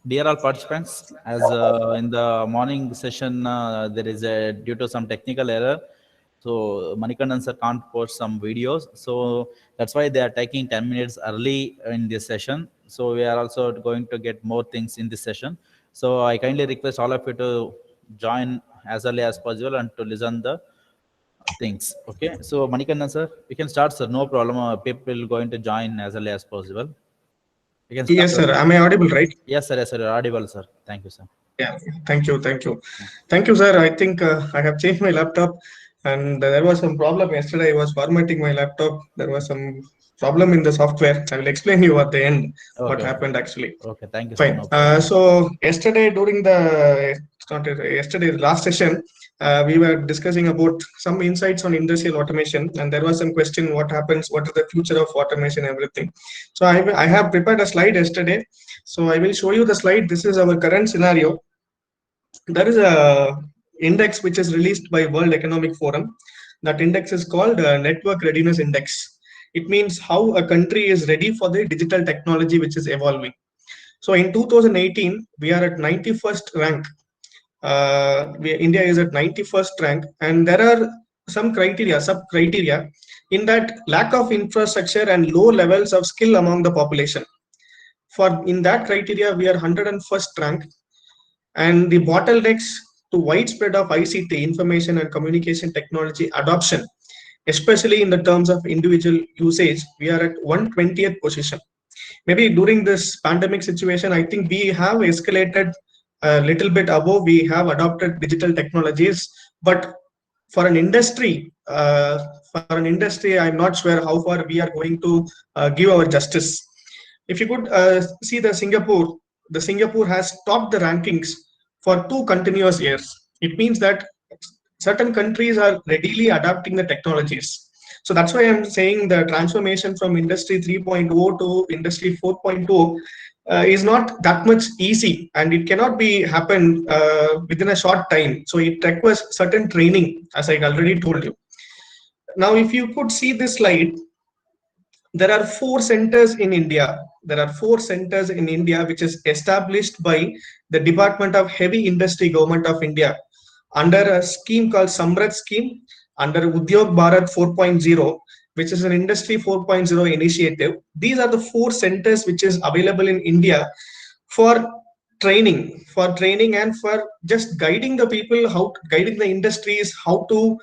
Dear all participants, as in the morning session, there is a due to some technical error, so Manikandan sir can't post some videos. So that's why they are taking 10 minutes early in this session. So we are also going to get more things in this session. So I kindly request all of you to join as early as possible and to listen the things. Okay. So Manikandan sir, we can start, sir. No problem. People going to join as early as possible. We can start. Yes, sir. Am I audible, right? Yes, sir. Yes, sir. You're audible, sir. Thank you, sir. Yeah. Thank you. Thank you. Thank you, sir. I think I have changed my laptop, and there was some problem yesterday. I was formatting my laptop. There was some problem in the software. I will explain you at the end what Okay, okay. happened actually. Okay, thank you, sir. Fine. No problem. So yesterday during the it's not yesterday last session, we were discussing about some insights on industrial automation, and there was some question: what happens? What is the future of automation? Everything. So I have prepared a slide yesterday. So I will show you the slide. This is our current scenario. There is a index which is released by World Economic Forum. That index is called Network Readiness Index. It means how a country is ready for the digital technology which is evolving. So in 2018, we are at 91st rank. India is at 91st rank, and there are some criteria, sub criteria, in that lack of infrastructure and low levels of skill among the population. For in that criteria, we are 101st rank, and the bottlenecks to widespread of ICT, information and communication technology adoption, especially in the terms of individual usage, we are at 120th position. Maybe during this pandemic situation, I think we have escalated a little bit above. We have adopted digital technologies, but for an industry, I'm not sure how far we are going to give our justice. If you could see the Singapore has topped the rankings for 2 continuous years. It means that certain countries are readily adapting the technologies. So that's why I'm saying the transformation from industry 3.0 to industry 4.0 is not that much easy, and it cannot be happen within a short time. So it requires certain training, as I already told you. Now, if you could see this slide, there are 4 centers in India. There are 4 centers in India which is established by the Department of Heavy Industry, Government of India, under a scheme called Samrat scheme, under Udyog Bharat 4.0, which is an industry 4.0 initiative. These are the 4 centers which is available in India for training and for just guiding the people, how guiding the industries how to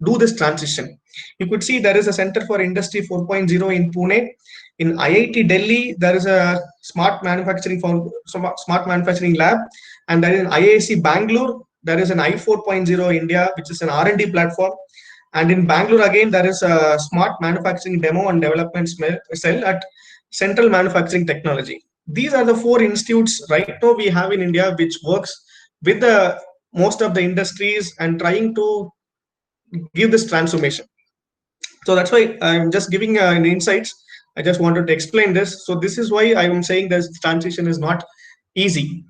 do this transition. You could see there is a center for industry 4.0 in Pune. In IIT Delhi, there is a smart manufacturing lab, and there is an IIC Bangalore. There is an I 4.0 India, which is an R&D platform. And in Bangalore again, there is a smart manufacturing demo and development cell at Central Manufacturing Technology. These are the 4 institutes right now we have in India, which works with the most of the industries and trying to give this transformation. So that's why I'm just giving an insights. I just wanted to explain this. So this is why I am saying this transition is not easy.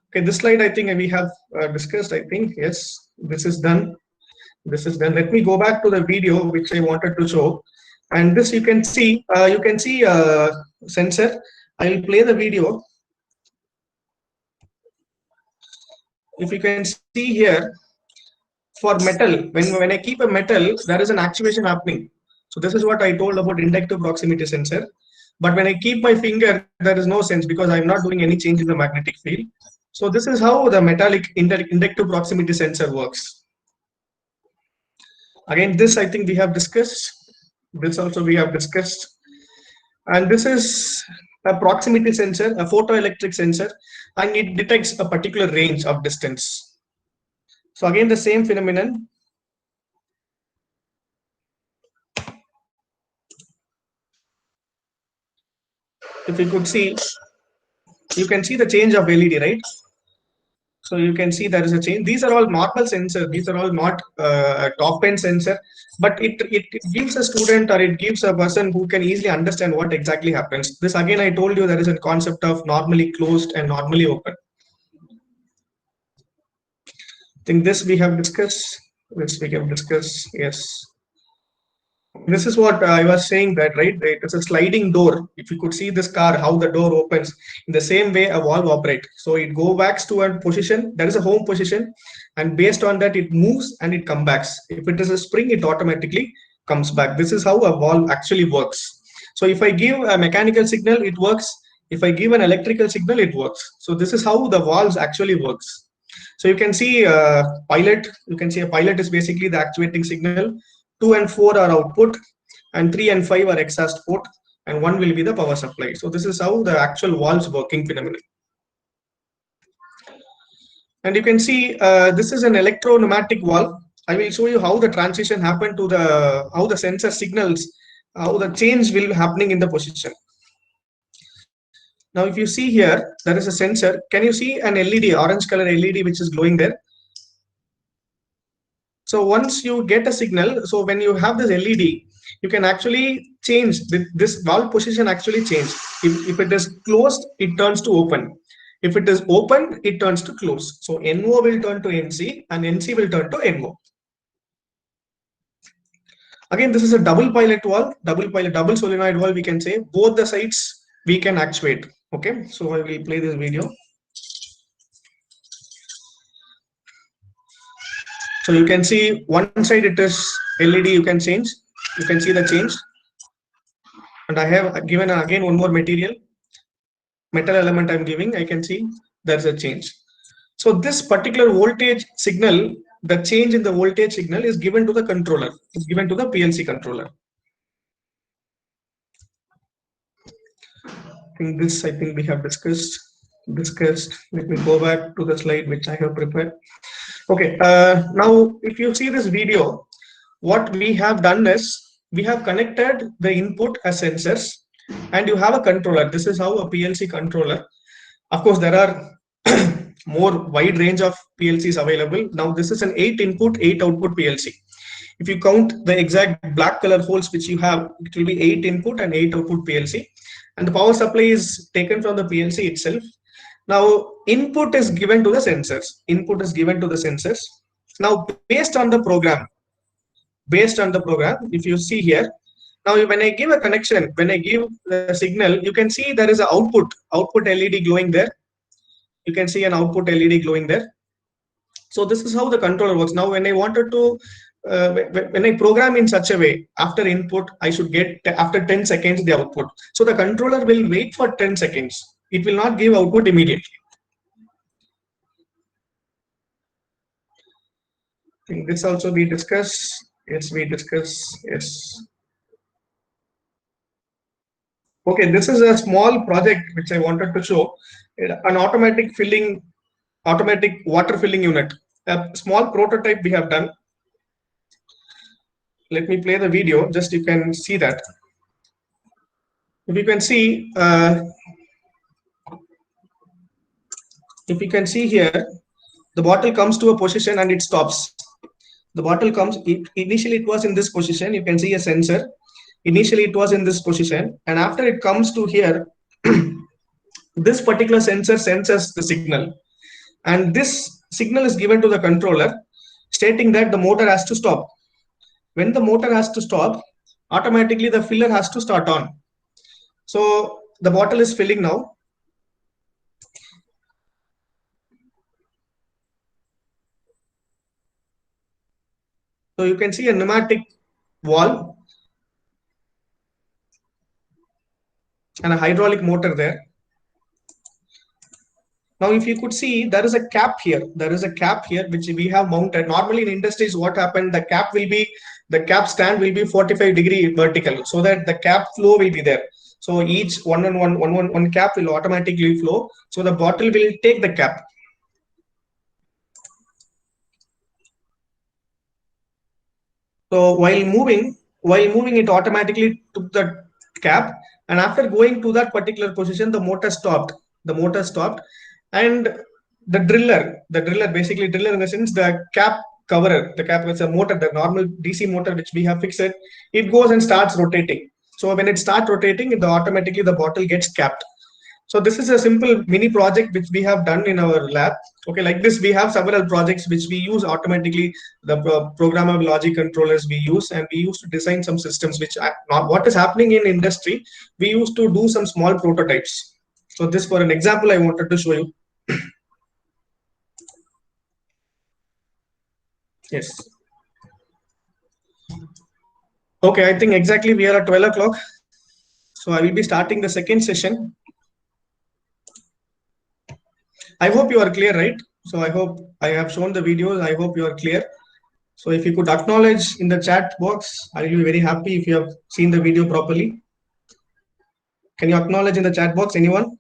Okay, this slide I think we have discussed. I think yes, this is done. This is done. Let me go back to the video which I wanted to show. And this you can see. Sensor. I will play the video. If you can see here, for metal, when I keep a metal, there is an actuation happening. So this is what I told about inductive proximity sensor. But when I keep my finger, there is no sense because I'm not doing any change in the magnetic field. So this is how the metallic inductive proximity sensor works. Again, this I think we have discussed. This also we have discussed. And this is a proximity sensor, a photoelectric sensor, and it detects a particular range of distance. So again, the same phenomenon. If you could see, you can see the change of LED, right? So you can see there is a change. These are all normal sensors. These are all not a top end sensor, but it gives a student or it gives a person who can easily understand what exactly happens. This again, I told you there is a concept of normally closed and normally open. I think this we have discussed. This we have discussed. Yes. This is what I was saying, that right, it's a sliding door. If you could see this car, how the door opens, in the same way a valve operates. So it goes back to a position, that is a home position, and based on that it moves and it comes back. If it is a spring, it automatically comes back. This is how a valve actually works. So if I give a mechanical signal, it works. If I give an electrical signal, it works. So this is how the valves actually works. So you can see pilot. You can see a pilot is basically the actuating signal. 2 and 4 are output, and 3 and 5 are exhaust port, and 1 will be the power supply. So this is how the actual valves working phenomenon. And you can see this is an electro-pneumatic valve. I will show you how the transition happened to how the sensor signals, how the change will happening in the position. Now, if you see here, there is a sensor. Can you see an LED, orange color LED, which is glowing there? So once you get a signal, so when you have this LED, you can actually change this valve position actually change. If it is closed, it turns to open. If it is open, it turns to close. So NO will turn to NC and NC will turn to NO. Again, this is a double pilot valve, double solenoid valve, we can say. Both the sides we can actuate. Okay, so I will play this video. So you can see one side it is LED, you can change. You can see the change. And I have given again one more metal element I'm giving. I can see there's a change. So this particular voltage signal, the change in the voltage signal is given to the controller. It's given to the PLC controller. I think we have discussed. Let me go back to the slide which I have prepared. Okay, now if you see this video, what we have done is we have connected the input as sensors, and you have a controller. This is how a PLC controller. Of course, there are more wide range of PLCs available. Now this is an 8 input, 8 output PLC. If you count the exact black color holes which you have, it will be 8 input and 8 output PLC. And the power supply is taken from the PLC itself. Now input is given to the sensors. Input is given to the sensors. Now based on the program, if you see here, now when I give a connection, when I give the signal, you can see there is an output LED glowing there. You can see an output LED glowing there. So this is how the controller works. Now when I wanted to, when I program in such a way, after input, I should get after 10 seconds the output. So the controller will wait for 10 seconds. It will not give output immediately. I think this also we discuss. Yes, we discuss. Yes. Okay, this is a small project which I wanted to show. An automatic water filling unit. A small prototype we have done. Let me play the video, just you can see that. If you can see, here, the bottle comes to a position and it stops. The bottle comes, initially it was in this position, you can see a sensor. Initially it was in this position, and after it comes to here, this particular sensor senses the signal. And this signal is given to the controller, stating that the motor has to stop. When the motor has to stop, automatically the filler has to start on. So the bottle is filling now. So you can see a pneumatic valve and a hydraulic motor there. Now, if you could see, there is a cap here. There is a cap here which we have mounted. Normally in industries, what happened? The cap stand will be 45-degree vertical, so that the cap flow will be there. So each one cap will automatically flow. So the bottle will take the cap. So while moving, it automatically took the cap, and after going to that particular position, the motor stopped. And the driller basically driller in the sense the cap cover, the cap is a motor, the normal DC motor which we have fixed, it goes and starts rotating. So when it starts rotating, automatically the bottle gets capped. So this is a simple mini project which we have done in our lab. Okay, like this, we have several projects which we use automatically. The programmable logic controllers we use, and we used to design some systems which are not what is happening in industry. We used to do some small prototypes. So this, for an example, I wanted to show you. Yes. Okay, I think exactly we are at 12 o'clock. So I will be starting the second session. I hope you are clear, right? So I hope I have shown the videos. I hope you are clear. So if you could acknowledge in the chat box, I will be very happy if you have seen the video properly. Can you acknowledge in the chat box, anyone?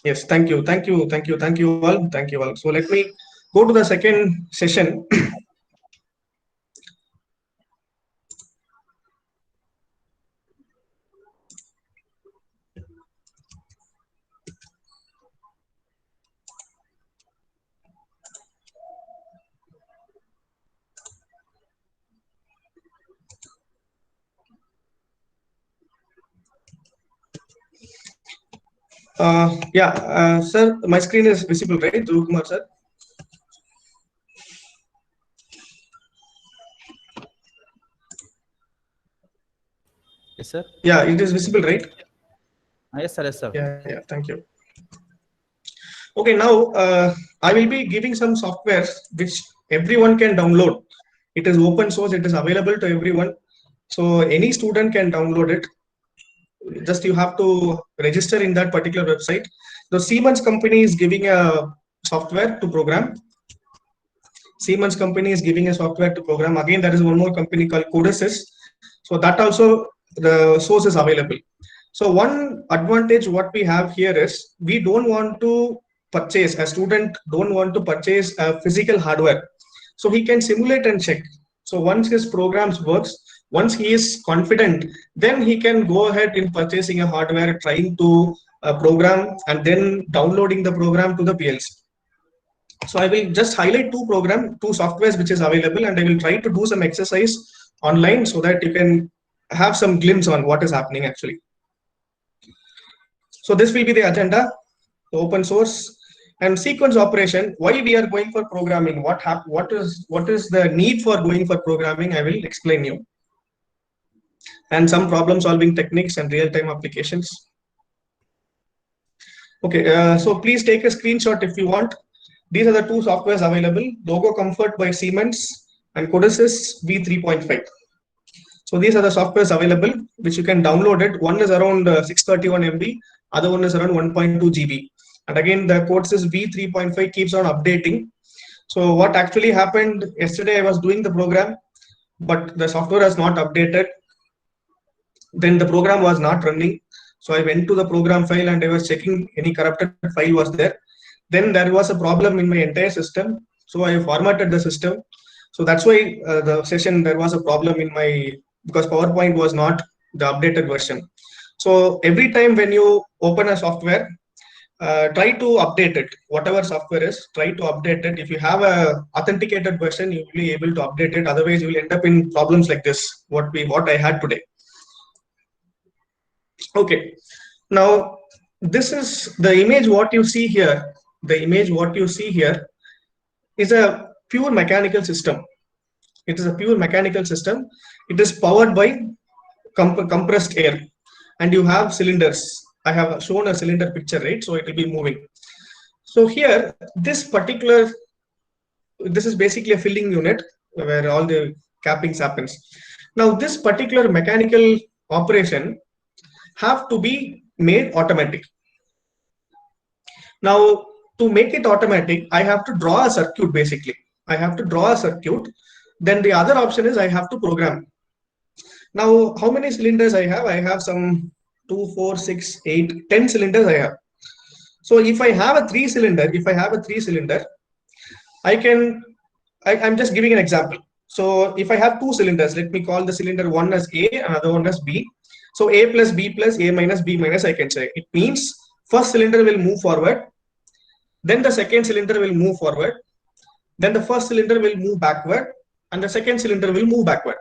Yes, thank you, thank you, thank you, thank you all, thank you all. So let me go to the second session. Sir, my screen is visible, right, Dhruv Kumar, sir? Yes, sir. Yeah, it is visible, right? Yes, sir. Yes, sir. Yeah, thank you. Okay, now I will be giving some softwares which everyone can download. It is open source, it is available to everyone. So any student can download it. Just you have to register in that particular website. The Siemens company is giving a software to program. Siemens company is giving a software to program. Again, there is one more company called Codesys. So that also the source is available. So one advantage what we have here is we don't want to purchase, a student don't want to purchase a physical hardware. So he can simulate and check. So once his programs works, once he is confident, then he can go ahead in purchasing a hardware, trying to program, and then downloading the program to the PLC. So I will just highlight two softwares which is available, and I will try to do some exercise online so that you can have some glimpse on what is happening actually. So this will be the agenda, the open source and sequence operation. Why we are going for programming? What is the need for going for programming? I will explain you. And some problem solving techniques and real time applications. Okay, so please take a screenshot if you want. These are the two softwares available: Logo Comfort by Siemens and Codesys V3.5. So these are the softwares available which you can download it. One is around 631 MB, other one is around 1.2 GB. And again, the Codesys V3.5 keeps on updating. So what actually happened yesterday, I was doing the program, but the software has not updated. Then the program was not running. So I went to the program file and I was checking any corrupted file was there. Then there was a problem in my entire system. So I formatted the system. So that's why the session, there was a problem in my, because PowerPoint was not the updated version. So every time when you open a software, try to update it. Whatever software is, try to update it. If you have a authenticated version, you will be able to update it. Otherwise, you will end up in problems like this, what I had today. Okay, now this is the image what you see here. The image what you see here is a pure mechanical system. It is a pure mechanical system. It is powered by compressed air, and you have cylinders. I have shown a cylinder picture, right? So it will be moving. So here, this is basically a filling unit where all the cappings happens. Now this particular mechanical operation have to be made automatic. Now to make it automatic, I have to draw a circuit basically. I have to draw a circuit. Then the other option is I have to program. Now, how many cylinders I have? I have some 2, 4, 6, 8, 10 cylinders I have. So if I have a three cylinder, I'm just giving an example. So if I have two cylinders, let me call the cylinder one as A, another one as B. So A plus B plus A minus B minus, I can say. It means first cylinder will move forward, then the second cylinder will move forward, then the first cylinder will move backward, and the second cylinder will move backward.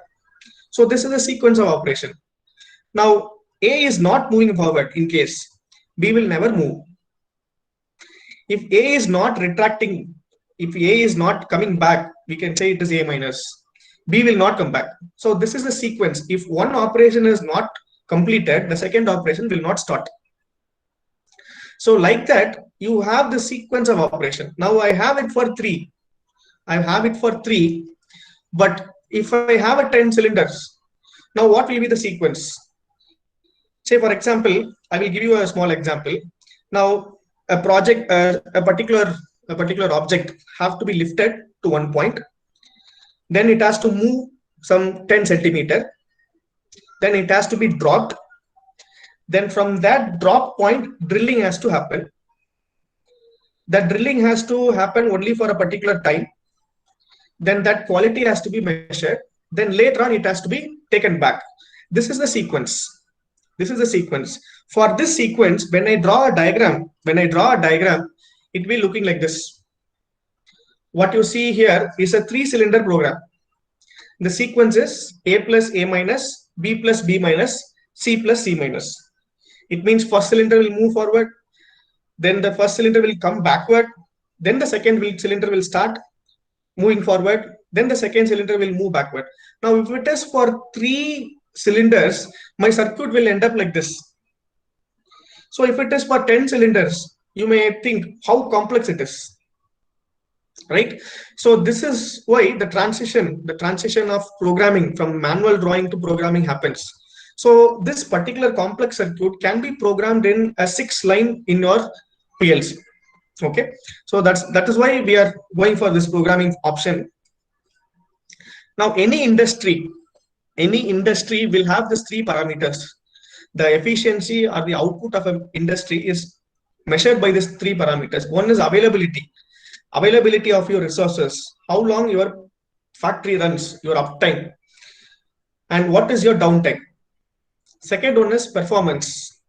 So this is a sequence of operation. Now, A is not moving forward, in case B will never move. If A is not retracting, if A is not coming back, we can say it is A minus. B will not come back. So this is the sequence. If one operation is not completed, the second operation will not start. So like that, you have the sequence of operation. Now I have it for 3. I have it for 3. But if I have a 10 cylinders, now what will be the sequence? Say for example, I will give you a small example. Now a project, a particular object have to be lifted to one point. Then it has to move some 10 centimeter. Then it has to be dropped. Then from that drop point, drilling has to happen. That drilling has to happen only for a particular time. Then that quality has to be measured. Then later on, it has to be taken back. This is the sequence. This is the sequence. For this sequence, when I draw a diagram, it will be looking like this. What you see here is a 3-cylinder program. The sequence is A plus A minus, B plus B minus, C plus C minus. It means first cylinder will move forward, then the first cylinder will come backward, then the second cylinder will start moving forward, then the second cylinder will move backward. Now, if it is for 3 cylinders, my circuit will end up like this. So if it is for 10 cylinders, you may think how complex it is, right? So this is why the transition of programming from manual drawing to programming happens. So this particular complex circuit can be programmed in a 6-line in your PLC. Okay, so that is why we are going for this programming option. Now, any industry will have these 3 parameters. The efficiency or the output of an industry is measured by these 3 parameters. One is availability of your resources, how long your factory runs, your uptime, and what is your downtime. Second one is performance,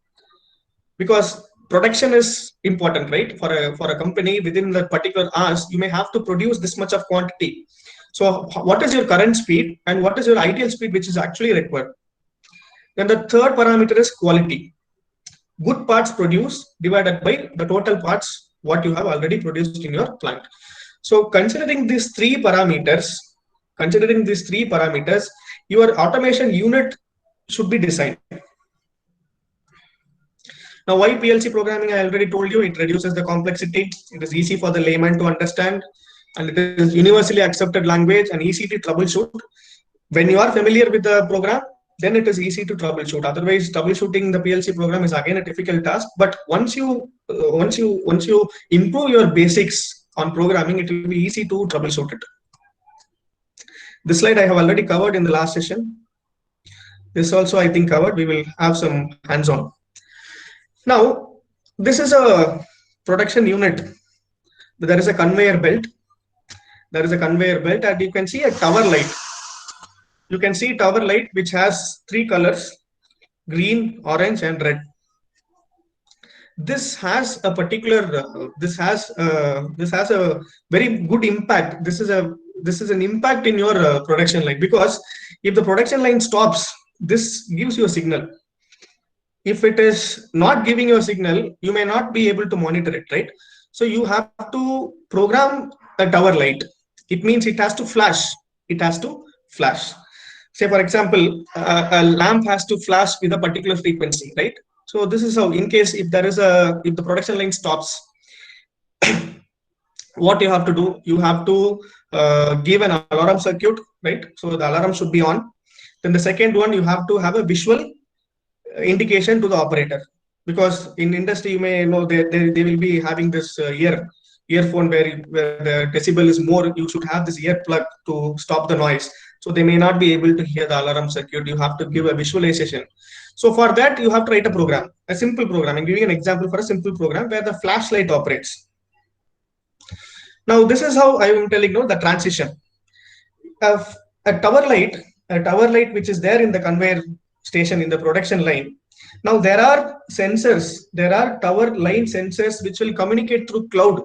because production is important, right? For a company, within the particular hours, you may have to produce this much of quantity. So what is your current speed and what is your ideal speed which is actually required? Then the third parameter is quality. Good parts produced divided by the total parts what you have already produced in your plant. So considering these 3 parameters, your automation unit should be designed. Now, why PLC programming? I already told you, it reduces the complexity. It is easy for the layman to understand, and it is universally accepted language and easy to troubleshoot. When you are familiar with the program, then it is easy to troubleshoot. Otherwise, troubleshooting the PLC program is again a difficult task. But once you improve your basics on programming, it will be easy to troubleshoot it. This slide I have already covered in the last session. This also I think covered. We will have some hands-on. Now, this is a production unit. There is a conveyor belt. And you can see a tower light. You can see tower light which has 3 colors: green, orange, and red. This has a particular. This has a very good impact. This is an impact in your production line, because if the production line stops, this gives you a signal. If it is not giving you a signal, you may not be able to monitor it, right? So you have to program a tower light. It means it has to flash. Say for example, a lamp has to flash with a particular frequency, right? So this is how, in case if the production line stops, what you have to do, you have to give an alarm circuit, right? So the alarm should be on. Then the second one, you have to have a visual indication to the operator, because in industry you may know they will be having this earphone where the decibel is more. You should have this earplug to stop the noise, so they may not be able to hear the alarm circuit. You have to give a visualization. So for that you have to write a program, a simple program. I'm giving an example for a simple program where the flashlight operates. Now this is how I am telling you the transition of a tower light which is there in the conveyor station in the production line. Now there are tower line sensors which will communicate through cloud.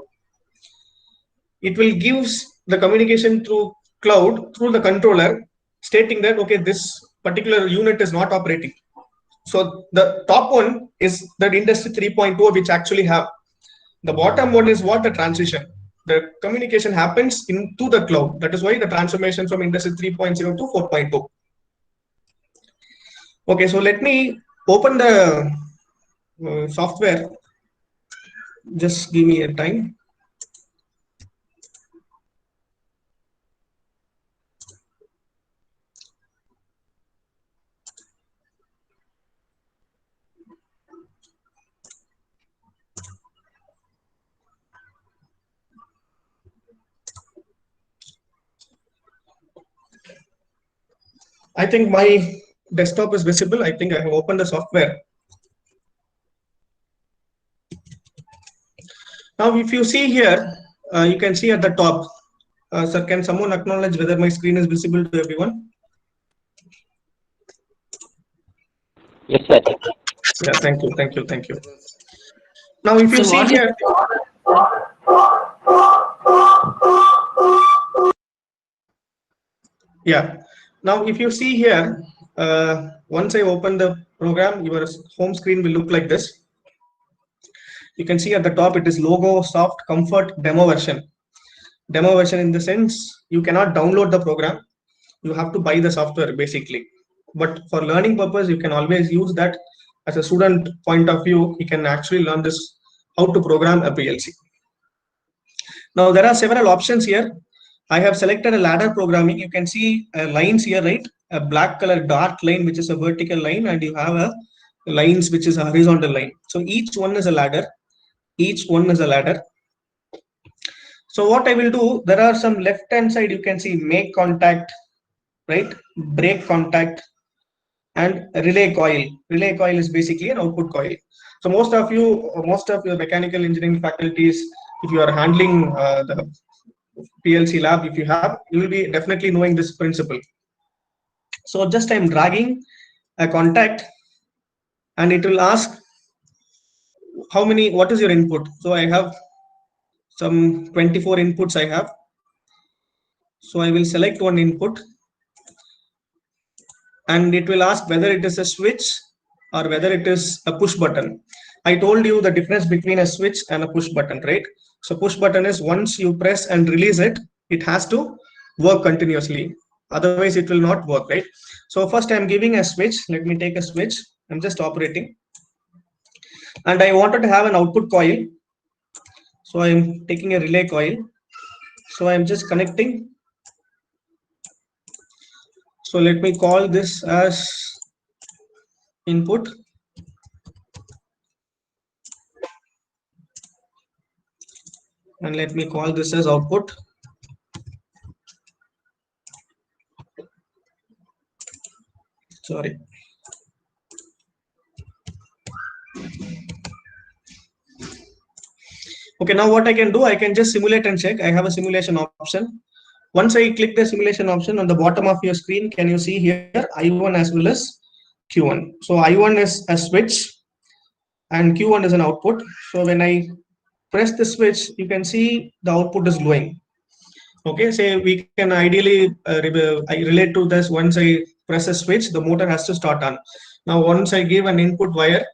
It will give the communication through cloud through the controller, stating that okay, this particular unit is not operating. So the top one is that Industry 3.0, which actually have. The bottom one is what? The transition. The communication happens into the cloud. That is why the transformation from Industry 3.0 to 4.0. Okay, so let me open the software. Just give me a time. I think my desktop is visible. I think I have opened the software. Now, if you see here, you can see at the top. Sir, can someone acknowledge whether my screen is visible to everyone? Yes, sir. Yeah, thank you, thank you, thank you. Now, if you see here, yeah. Now, if you see here, once I open the program, your home screen will look like this. You can see at the top, it is logo, soft, comfort, demo version. Demo version in the sense, you cannot download the program. You have to buy the software basically. But for learning purpose, you can always use that as a student point of view. You can actually learn this, how to program a PLC. Now, there are several options here. I have selected a ladder programming. You can see lines here, right? A black color dark line, which is a vertical line, and you have a lines, which is a horizontal line. So each one is a ladder. Each one is a ladder. So what I will do, there are some left-hand side, you can see make contact, right? Break contact, and relay coil. Relay coil is basically an output coil. So most of your mechanical engineering faculties, if you are handling the PLC lab, if you have, you will be definitely knowing this principle. So just I'm dragging a contact, and it will ask how many, what is your input? So I have some 24 inputs I have. So I will select one input, and it will ask whether it is a switch or whether it is a push button. I told you the difference between a switch and a push button, right? So push button is once you press and release it, it has to work continuously. Otherwise, it will not work, right? So first I'm giving a switch. Let me take a switch. I'm just operating. And I wanted to have an output coil. So I'm taking a relay coil. So I'm just connecting. So let me call this as input. And let me call this as output. Sorry. Okay, now what I can do, I can just simulate and check. I have a simulation option. Once I click the simulation option on the bottom of your screen, can you see here I1 as well as Q1? So I1 is a switch and Q1 is an output. So when I press the switch, you can see the output is glowing. Okay, say we can ideally I relate to this. Once I press a switch, the motor has to start on. Now, once I give an input wire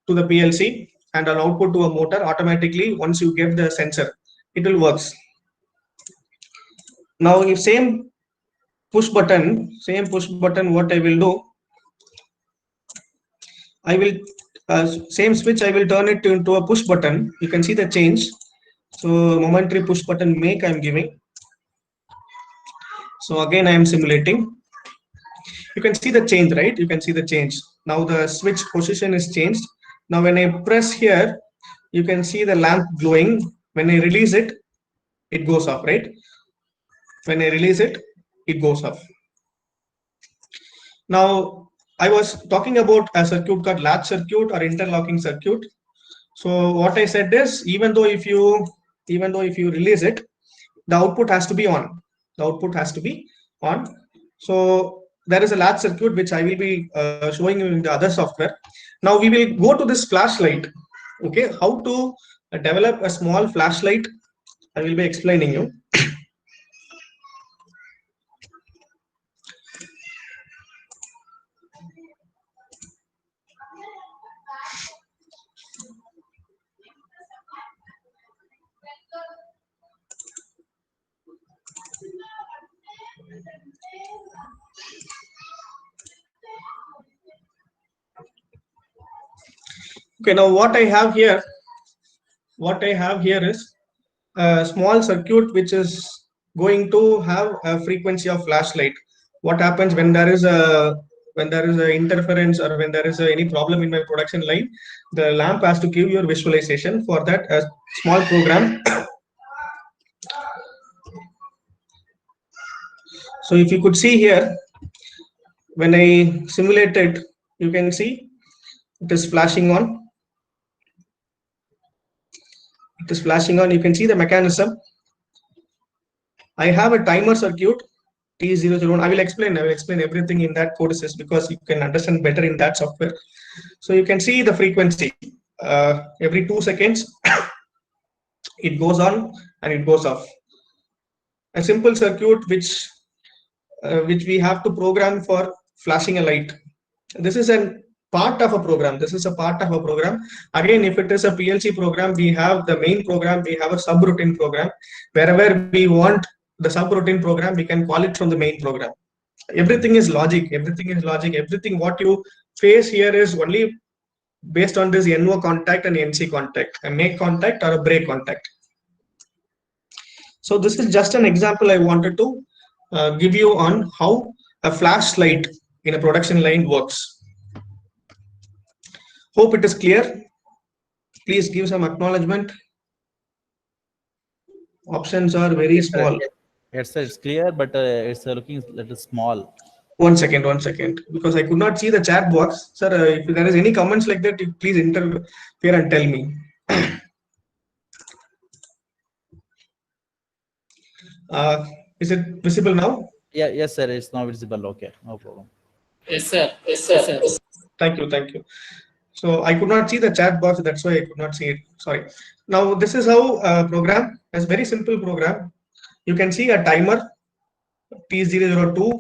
to the PLC and an output to a motor, automatically, once you give the sensor, it will works. Now, if same push button, what I will do, I will same switch, I will turn it into a push button. You can see the change. So momentary push button make I'm giving. So again, I am simulating. You can see the change, right? You can see the change. Now the switch position is changed. Now when I press here, you can see the lamp glowing. When I release it, it goes off, right? When I release it, it goes off. Now I was talking about a circuit called latch circuit or interlocking circuit. So what I said is, even though if you release it, the output has to be on. The output has to be on. So there is a latch circuit which I will be showing you in the other software. Now we will go to this flashlight. Okay, how to develop a small flashlight, I will be explaining you. Okay, now what I have here is a small circuit which is going to have a frequency of flashlight. What happens when there is a interference, or when there is any problem in my production line, the lamp has to give your visualization. For that, a small program. So if you could see here, when I simulate it, you can see it is flashing on. It is flashing on. You can see the mechanism. I have a timer circuit T001. I will explain everything in that code assist, because you can understand better in that software. So you can see the frequency. Every 2 seconds, it goes on and it goes off. A simple circuit which we have to program for flashing a light. This is a part of a program. Again, if it is a PLC program, we have the main program, we have a subroutine program. Wherever we want the subroutine program, we can call it from the main program. Everything is logic. Everything what you face here is only based on this NO contact and NC contact, a make contact or a break contact. So this is just an example I wanted to give you on how a flashlight in a production line works. Hope it is clear. Please give some acknowledgement. Options are very small. Yes, sir, it's clear, but it's looking a little small. One second, because I could not see the chat box. Sir, if there is any comments like that, please interfere and tell me. Is it visible now? Yeah, yes, sir, it's now visible. Okay, no problem. Yes, sir. Thank you. So I could not see the chat box, that's why I could not see it. Sorry. Now this is how a program, a very simple program. You can see a timer T002,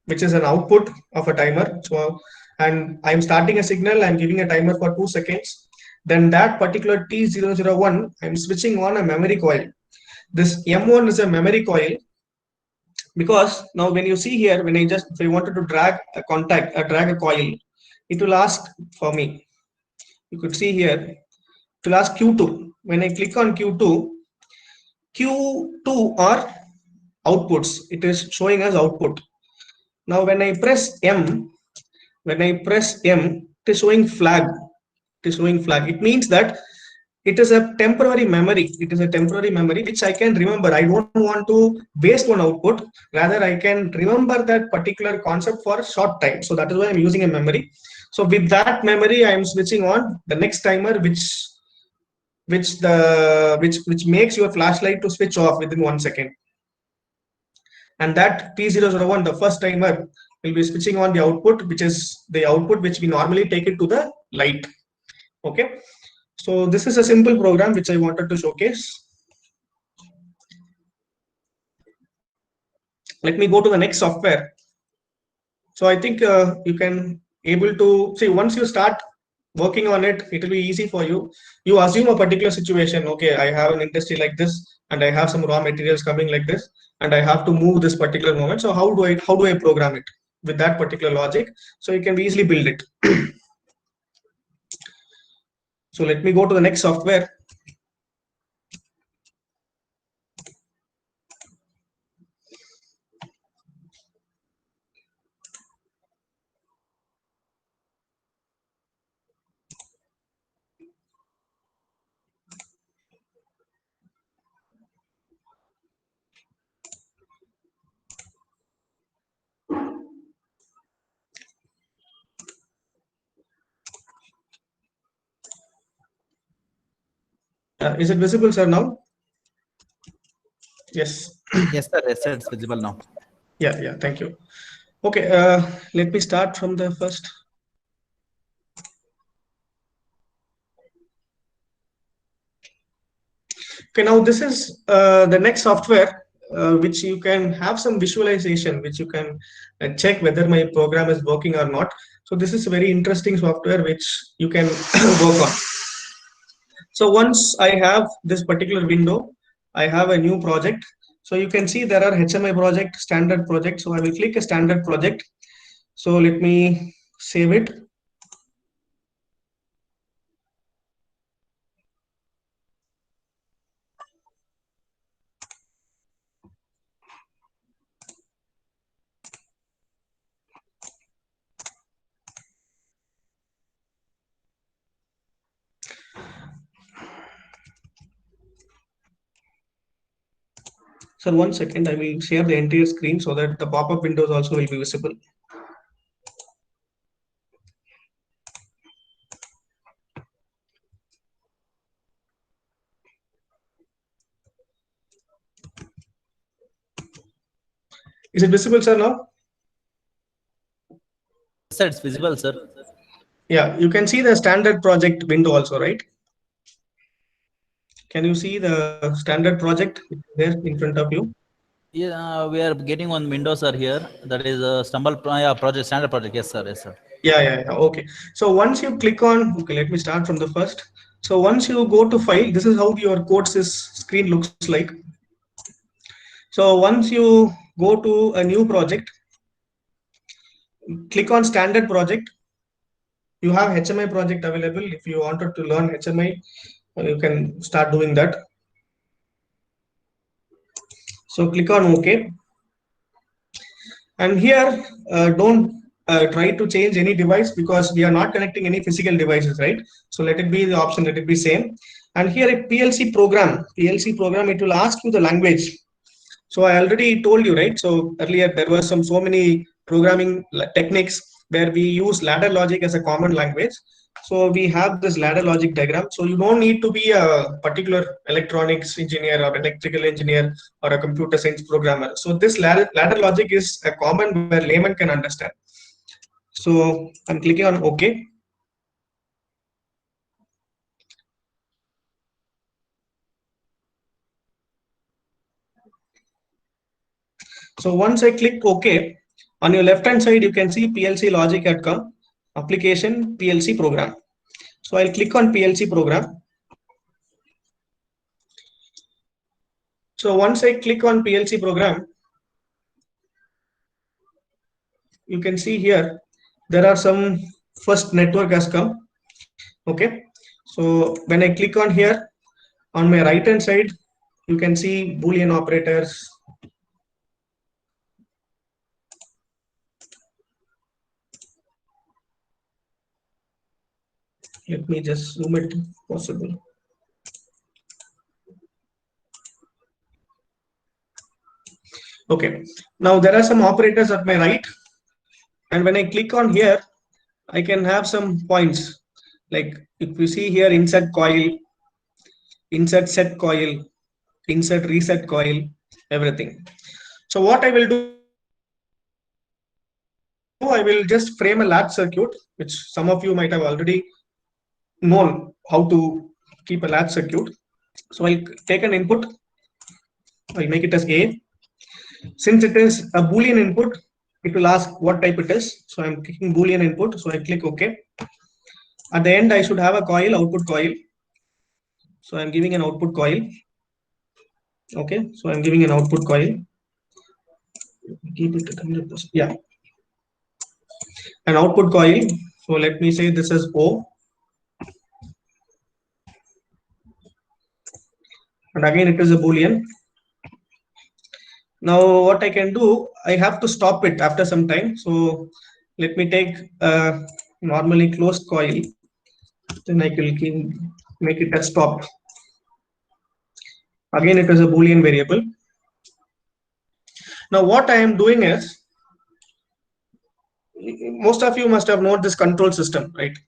which is an output of a timer. So, and I'm starting a signal, I'm giving a timer for 2 seconds. Then that particular T001, I'm switching on a memory coil. This M1 is a memory coil, because now when you see here, when if I wanted to drag a drag a coil, it will ask for me. You could see here, it will ask Q2. When I click on Q2 are outputs. It is showing as output. Now when I press M, it is showing flag. It means that it is a temporary memory. Which I can remember. I don't want to waste one output. Rather, I can remember that particular concept for a short time. So that is why I'm using a memory. So with that memory, I am switching on the next timer, which makes your flashlight to switch off within 1 second. And that T001, the first timer, will be switching on the output, which is the output which we normally take it to the light. Okay. So this is a simple program which I wanted to showcase. Let me go to the next software. So I think you can able to see, once you start working on it, it will be easy for you. You assume a particular situation. Okay, I have an industry like this, and I have some raw materials coming like this, and I have to move this particular moment. So how do I program it with that particular logic? So you can easily build it. So let me go to the next software. Is it visible, sir, now? Yes. Yes, sir, it's visible now. Yeah, thank you. Okay, let me start from the first. Okay, now this is the next software which you can have some visualization, which you can check whether my program is working or not. So this is a very interesting software which you can work on. So once I have this particular window, I have a new project. So you can see there are HMI project, standard project. So I will click a standard project. So let me save it. Sir, 1 second, I will share the entire screen so that the pop-up windows also will be visible. Is it visible, sir, now? Sir, it's visible, sir. Yeah, you can see the standard project window also, right? Can you see the standard project there in front of you? Yeah, we are getting one window, sir, here. That is a yeah, project, standard project. Yes, sir. Yes, sir. Yeah. Okay. So once you click on, okay, let me start from the first. So once you go to file, this is how your courses screen looks like. So once you go to a new project, click on standard project. You have HMI project available. If you wanted to learn HMI, you can start doing that. So click on OK. And here, don't try to change any device because we are not connecting any physical devices, right? So let it be the option, let it be same. And here a PLC program, it will ask you the language. So I already told you, right? So earlier there were so many programming techniques where we use ladder logic as a common language. So we have this ladder logic diagram. So you don't need to be a particular electronics engineer or electrical engineer or a computer science programmer. So this ladder logic is a common where layman can understand. So I'm clicking on OK. So once I click OK, on your left hand side, you can see PLC logic had come, application PLC program. So I'll click on PLC program. So once I click on PLC program, you can see here, there are some first network has come. Okay. So when I click on here, on my right hand side, you can see Boolean operators. Let me just zoom it possible. Okay. Now there are some operators at my right. And when I click on here, I can have some points. Like if you see here, insert coil, insert set coil, insert reset coil, everything. So what I will do, I will just frame a latch circuit, which some of you might have already known how to keep a latch circuit. So I'll take an input, I'll make it as A. Since it is a Boolean input, it will ask what type it is. So I'm clicking Boolean input, so I click OK. At the end, I should have a coil, output coil. So I'm giving an output coil. Okay, so I'm giving an output coil. Keep it at 100%. Yeah. An output coil. So let me say this is O. And again, it is a Boolean. Now, what I can do, I have to stop it after some time. So let me take a normally closed coil. Then I will make it a stop. Again, it is a Boolean variable. Now, what I am doing is, most of you must have known this control system, right?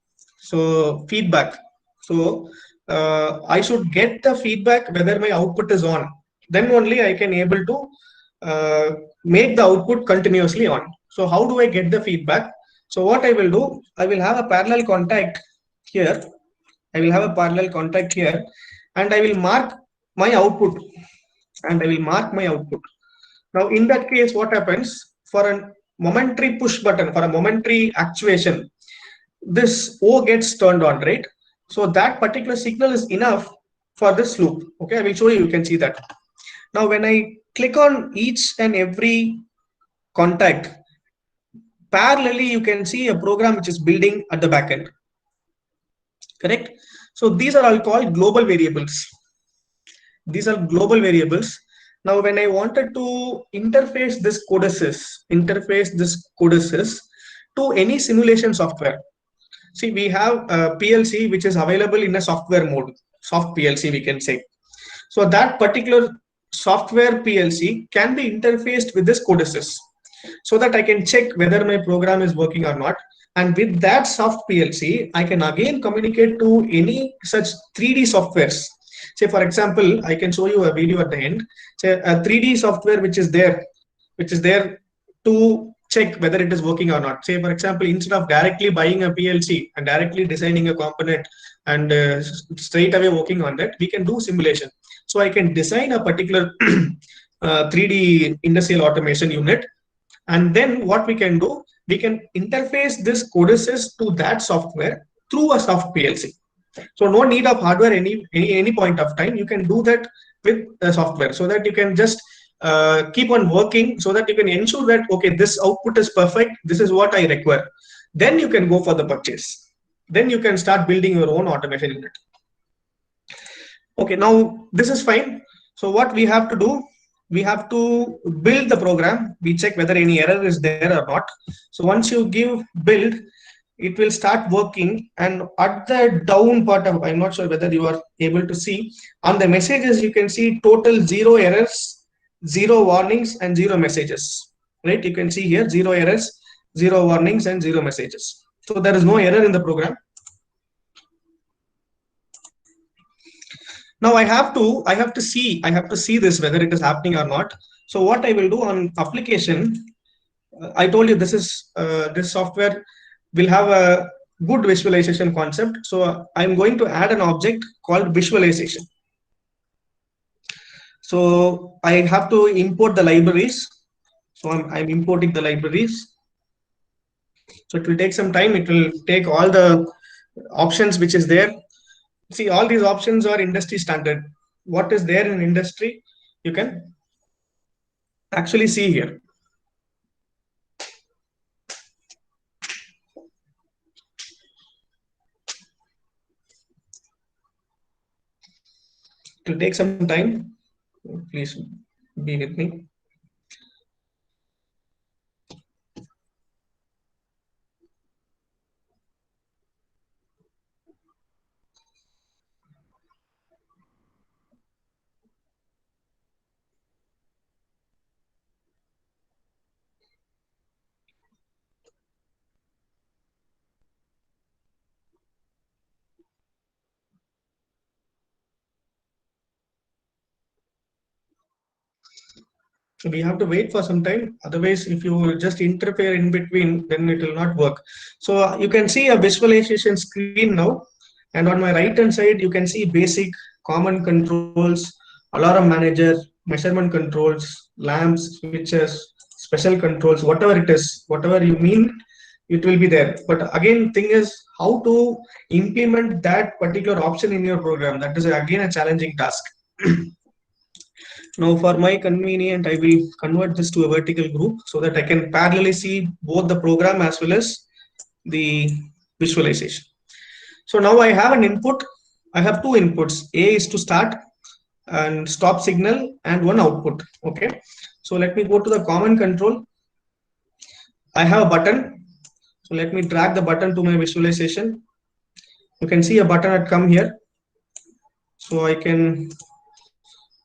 So feedback. So I should get the feedback whether my output is on. Then only I can able to make the output continuously on. So how do I get the feedback? So what I will do, I will have a parallel contact here. I will have a parallel contact here, and I will mark my output. Now, in that case, what happens for a momentary push button, for a momentary actuation, this O gets turned on, right? So that particular signal is enough for this loop. Okay, I will show you, you can see that. Now, when I click on each and every contact, parallelly, you can see a program which is building at the back end. Correct? So these are all called global variables. These are global variables. Now, when I wanted to interface this codices to any simulation software, see, we have a PLC which is available in a software mode, soft PLC, we can say. So that particular software PLC can be interfaced with this codices so that I can check whether my program is working or not. And with that soft PLC, I can again communicate to any such 3D softwares. Say, for example, I can show you a video at the end. Say a 3D software which is there to check whether it is working or not. Say, for example, instead of directly buying a PLC and directly designing a component and straight away working on that, we can do simulation. So I can design a particular 3D industrial automation unit, and then what we can do, we can interface this codices to that software through a soft PLC. So no need of hardware any point of time. You can do that with the software, so that you can just keep on working, so that you can ensure that, okay, this output is perfect, this is what I require. Then you can go for the purchase. Then you can start building your own automation unit. Okay, now this is fine. So what we have to do, we have to build the program. We check whether any error is there or not. So once you give build, it will start working. And at the down part of, I'm not sure whether you are able to see, on the messages, you can see total 0 errors, 0 warnings, and 0 messages, right? You can see here 0 errors, 0 warnings, and 0 messages. So there is no error in the program. Now I have to see this whether it is happening or not. So what I will do on application, I told you this is this software will have a good visualization concept. So I'm going to add an object called visualization. So I have to import the libraries. So I'm importing the libraries. So it will take some time. It will take all the options which is there. See, all these options are industry standard. What is there in industry, you can actually see here. It will take some time. Please be with me. So we have to wait for some time. Otherwise, if you just interfere in between, then it will not work. So you can see a visualization screen now. And on my right hand side, you can see basic common controls, alarm manager, measurement controls, lamps, switches, special controls, whatever it is, whatever you mean, it will be there. But again, thing is how to implement that particular option in your program. That is again a challenging task. Now for my convenient, I will convert this to a vertical group so that I can parallelly see both the program as well as the visualization. So now I have an input. I have 2 inputs. A is to start and stop signal, and 1 output. Okay. So let me go to the common control. I have a button. So let me drag the button to my visualization. You can see a button had come here. So I can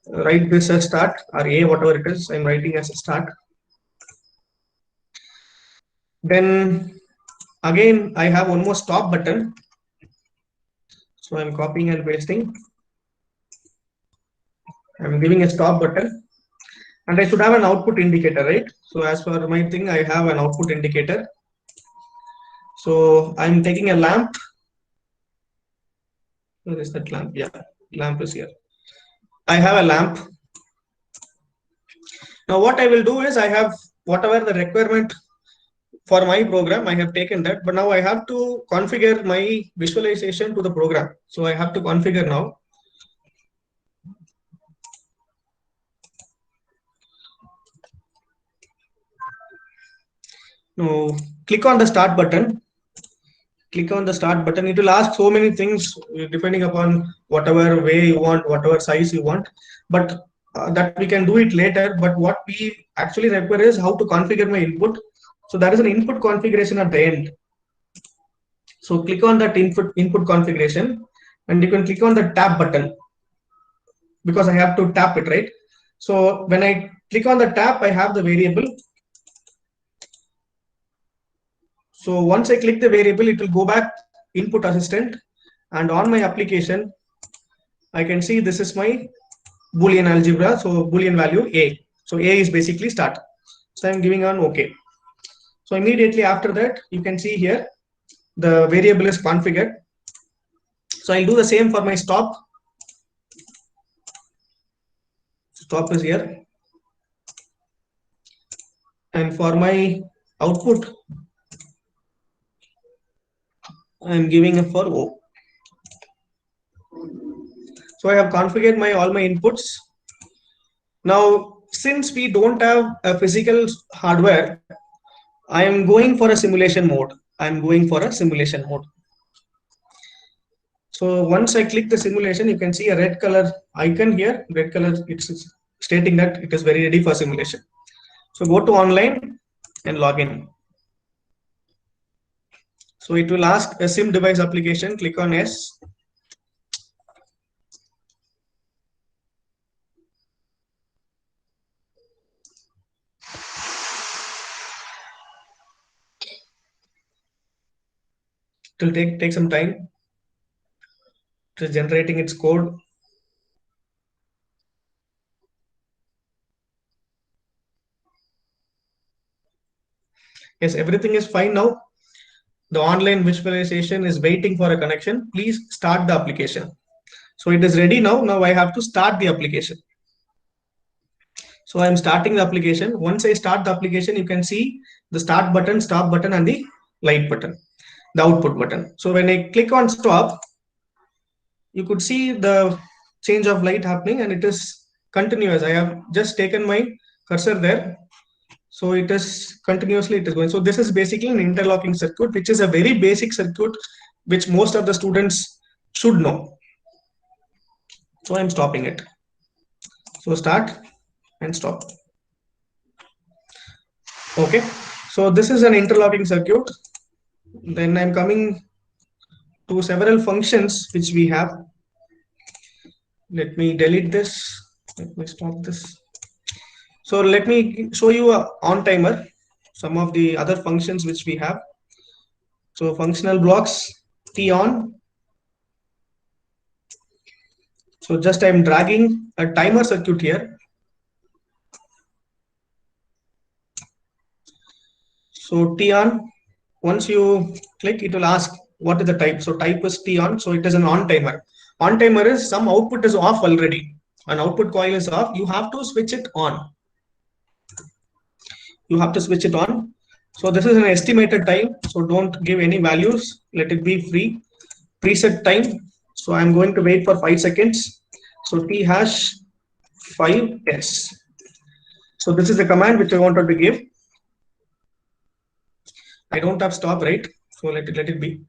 write this as start or A, whatever it is, I'm writing as a start. Then again, I have one more stop button. So I'm copying and pasting. I'm giving a stop button, and I should have an output indicator, right? So as per my thing, I have an output indicator. So I'm taking a lamp. Where is that lamp? Yeah, lamp is here. I have a lamp. Now what I will do is I have whatever the requirement for my program, I have taken that, but now I have to configure my visualization to the program. So I have to configure now. Now click on the start button. Click on the start button. It will ask so many things depending upon whatever way you want, whatever size you want, but that we can do it later. But what we actually require is how to configure my input. So there is an input configuration at the end. So click on that input configuration, and you can click on the tab button because I have to tap it, right? So when I click on the tab, I have the variable. So once I click the variable, it will go back input assistant, and on my application, I can see this is my Boolean algebra. So Boolean value A. So A is basically start. So I'm giving on OK. So immediately after that, you can see here, the variable is configured. So I'll do the same for my stop. Stop is here. And for my output, I'm giving a for O. So I have configured all my inputs. Now, since we don't have a physical hardware, I am going for a simulation mode. So once I click the simulation, you can see a red color icon here. Red color, it's stating that it is very ready for simulation. So go to online and log in. So it will ask a sim device application. Click on yes. It will take some time. It is generating its code. Yes, everything is fine now. The online visualization is waiting for a connection. Please start the application. So it is ready now. Now I have to start the application. So I'm starting the application. Once I start the application, you can see the start button, stop button, and the light button, the output button. So when I click on stop, you could see the change of light happening, and it is continuous. I have just taken my cursor there. So it is continuously it is going. So this is basically an interlocking circuit, which is a very basic circuit, which most of the students should know. So I'm stopping it. So start and stop. Okay. So this is an interlocking circuit. Then I'm coming to several functions which we have. Let me delete this. Let me stop this. So let me show you a on timer, some of the other functions which we have. So functional blocks, T on. So just I'm dragging a timer circuit here. So T on, once you click, it will ask what is the type. So type is T on. So it is an on timer. On timer is some output is off already. An output coil is off. You have to switch it on. You have to switch it on. So this is an estimated time. So don't give any values. Let it be free. Preset time. So I'm going to wait for 5 seconds. So T hash 5s. So this is the command which I wanted to give. I don't have stop, right? So let it be.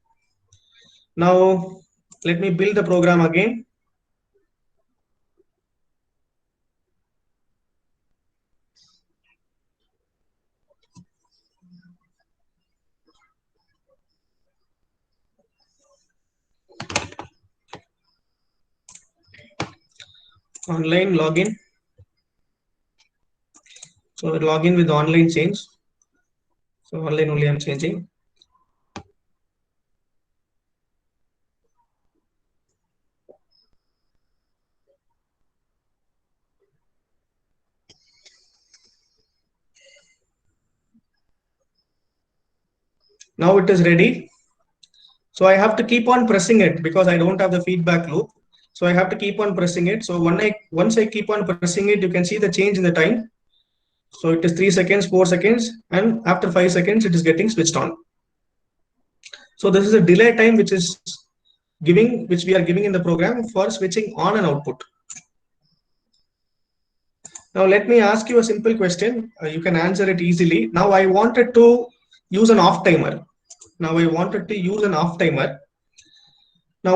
Now let me build the program again. Online login. So login with online change. So online only I'm changing. Now it is ready. So I have to keep on pressing it because I don't have the feedback loop. So I have to keep on pressing it. So once I keep on pressing it, you can see the change in the time. So it is 3 seconds, 4 seconds, and after 5 seconds, it is getting switched on. So this is a delay time which we are giving in the program for switching on an output. Now let me ask you a simple question. You can answer it easily. Now I wanted to use an off timer. Now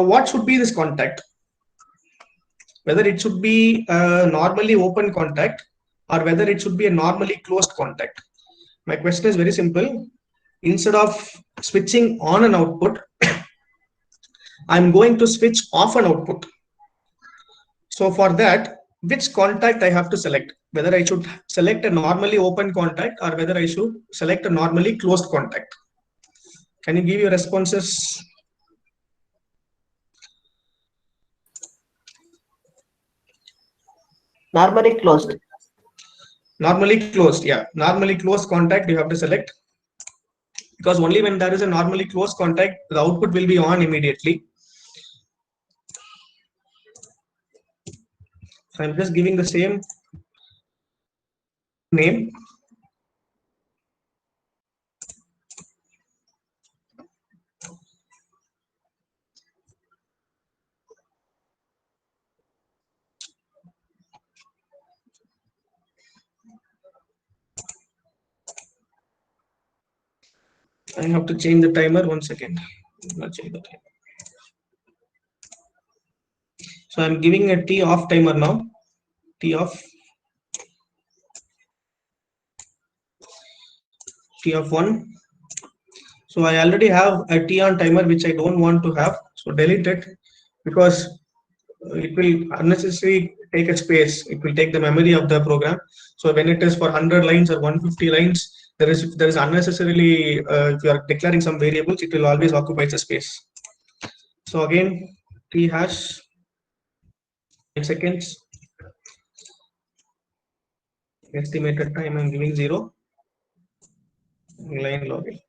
what should be this contact? Whether it should be a normally open contact or whether it should be a normally closed contact. My question is very simple. Instead of switching on an output, I'm going to switch off an output. So for that, which contact I have to select, whether I should select a normally open contact or whether I should select a normally closed contact. Can you give your responses? Normally closed. Normally closed, yeah. Normally closed contact you have to select, because only when there is a normally closed contact, the output will be on immediately. So I'm just giving the same name. I have to change the timer 1 second. Not change the timer. So I'm giving a T off timer now. T off. T of 1. So I already have a T on timer which I don't want to have. So delete it, because it will unnecessarily take a space. It will take the memory of the program. So when it is for 100 lines or 150 lines, there is unnecessarily, if you are declaring some variables, it will always occupy the space. So again, T hash 8 seconds. Estimated time I'm giving 0. Line login.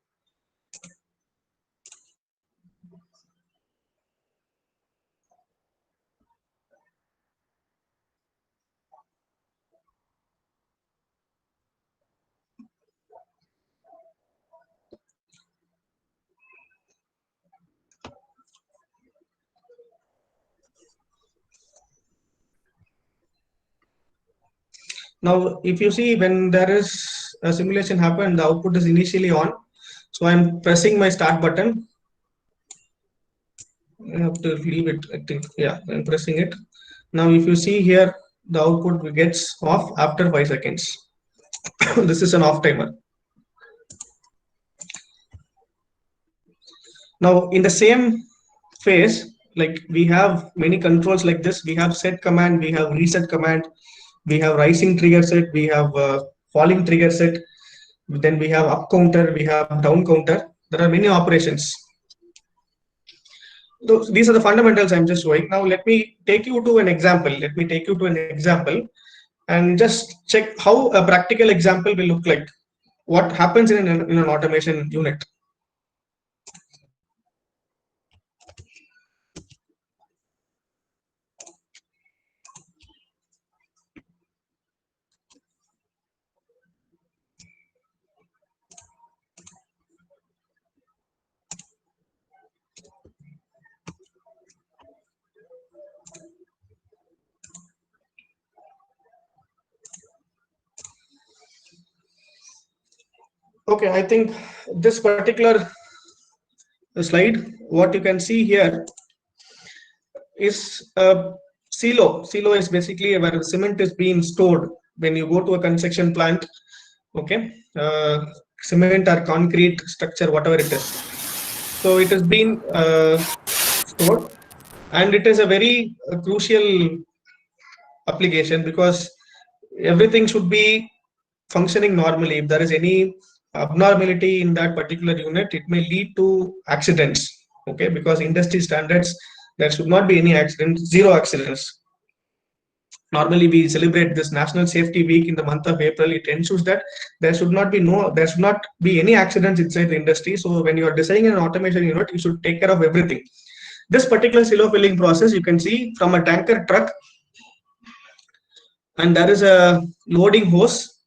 Now, if you see, when there is a simulation happen, the output is initially on. So I'm pressing my start button. I have to leave it, I think. Yeah, I'm pressing it. Now, if you see here, the output gets off after 5 seconds. This is an off timer. Now, in the same phase, like we have many controls like this. We have set command, we have reset command, we have rising trigger set, we have falling trigger set, then we have up counter, we have down counter. There are many operations. So these are the fundamentals I'm just showing. Now let me take you to an example. And just check how a practical example will look like. What happens in an automation unit. Okay, I think this particular slide, what you can see here is a silo. Silo is basically where the cement is being stored when you go to a construction plant. Okay, cement or concrete structure, whatever it is. So it has been stored, and it is a very crucial application, because everything should be functioning normally. If there is any abnormality in that particular unit, it may lead to accidents. Okay, because industry standards, there should not be any accidents, 0 accidents. Normally we celebrate this National Safety Week in the month of April. It ensures that there should not be any accidents inside the industry. So when you are designing an automation unit, you should take care of everything. This particular silo filling process, you can see from a tanker truck, and there is a loading hose,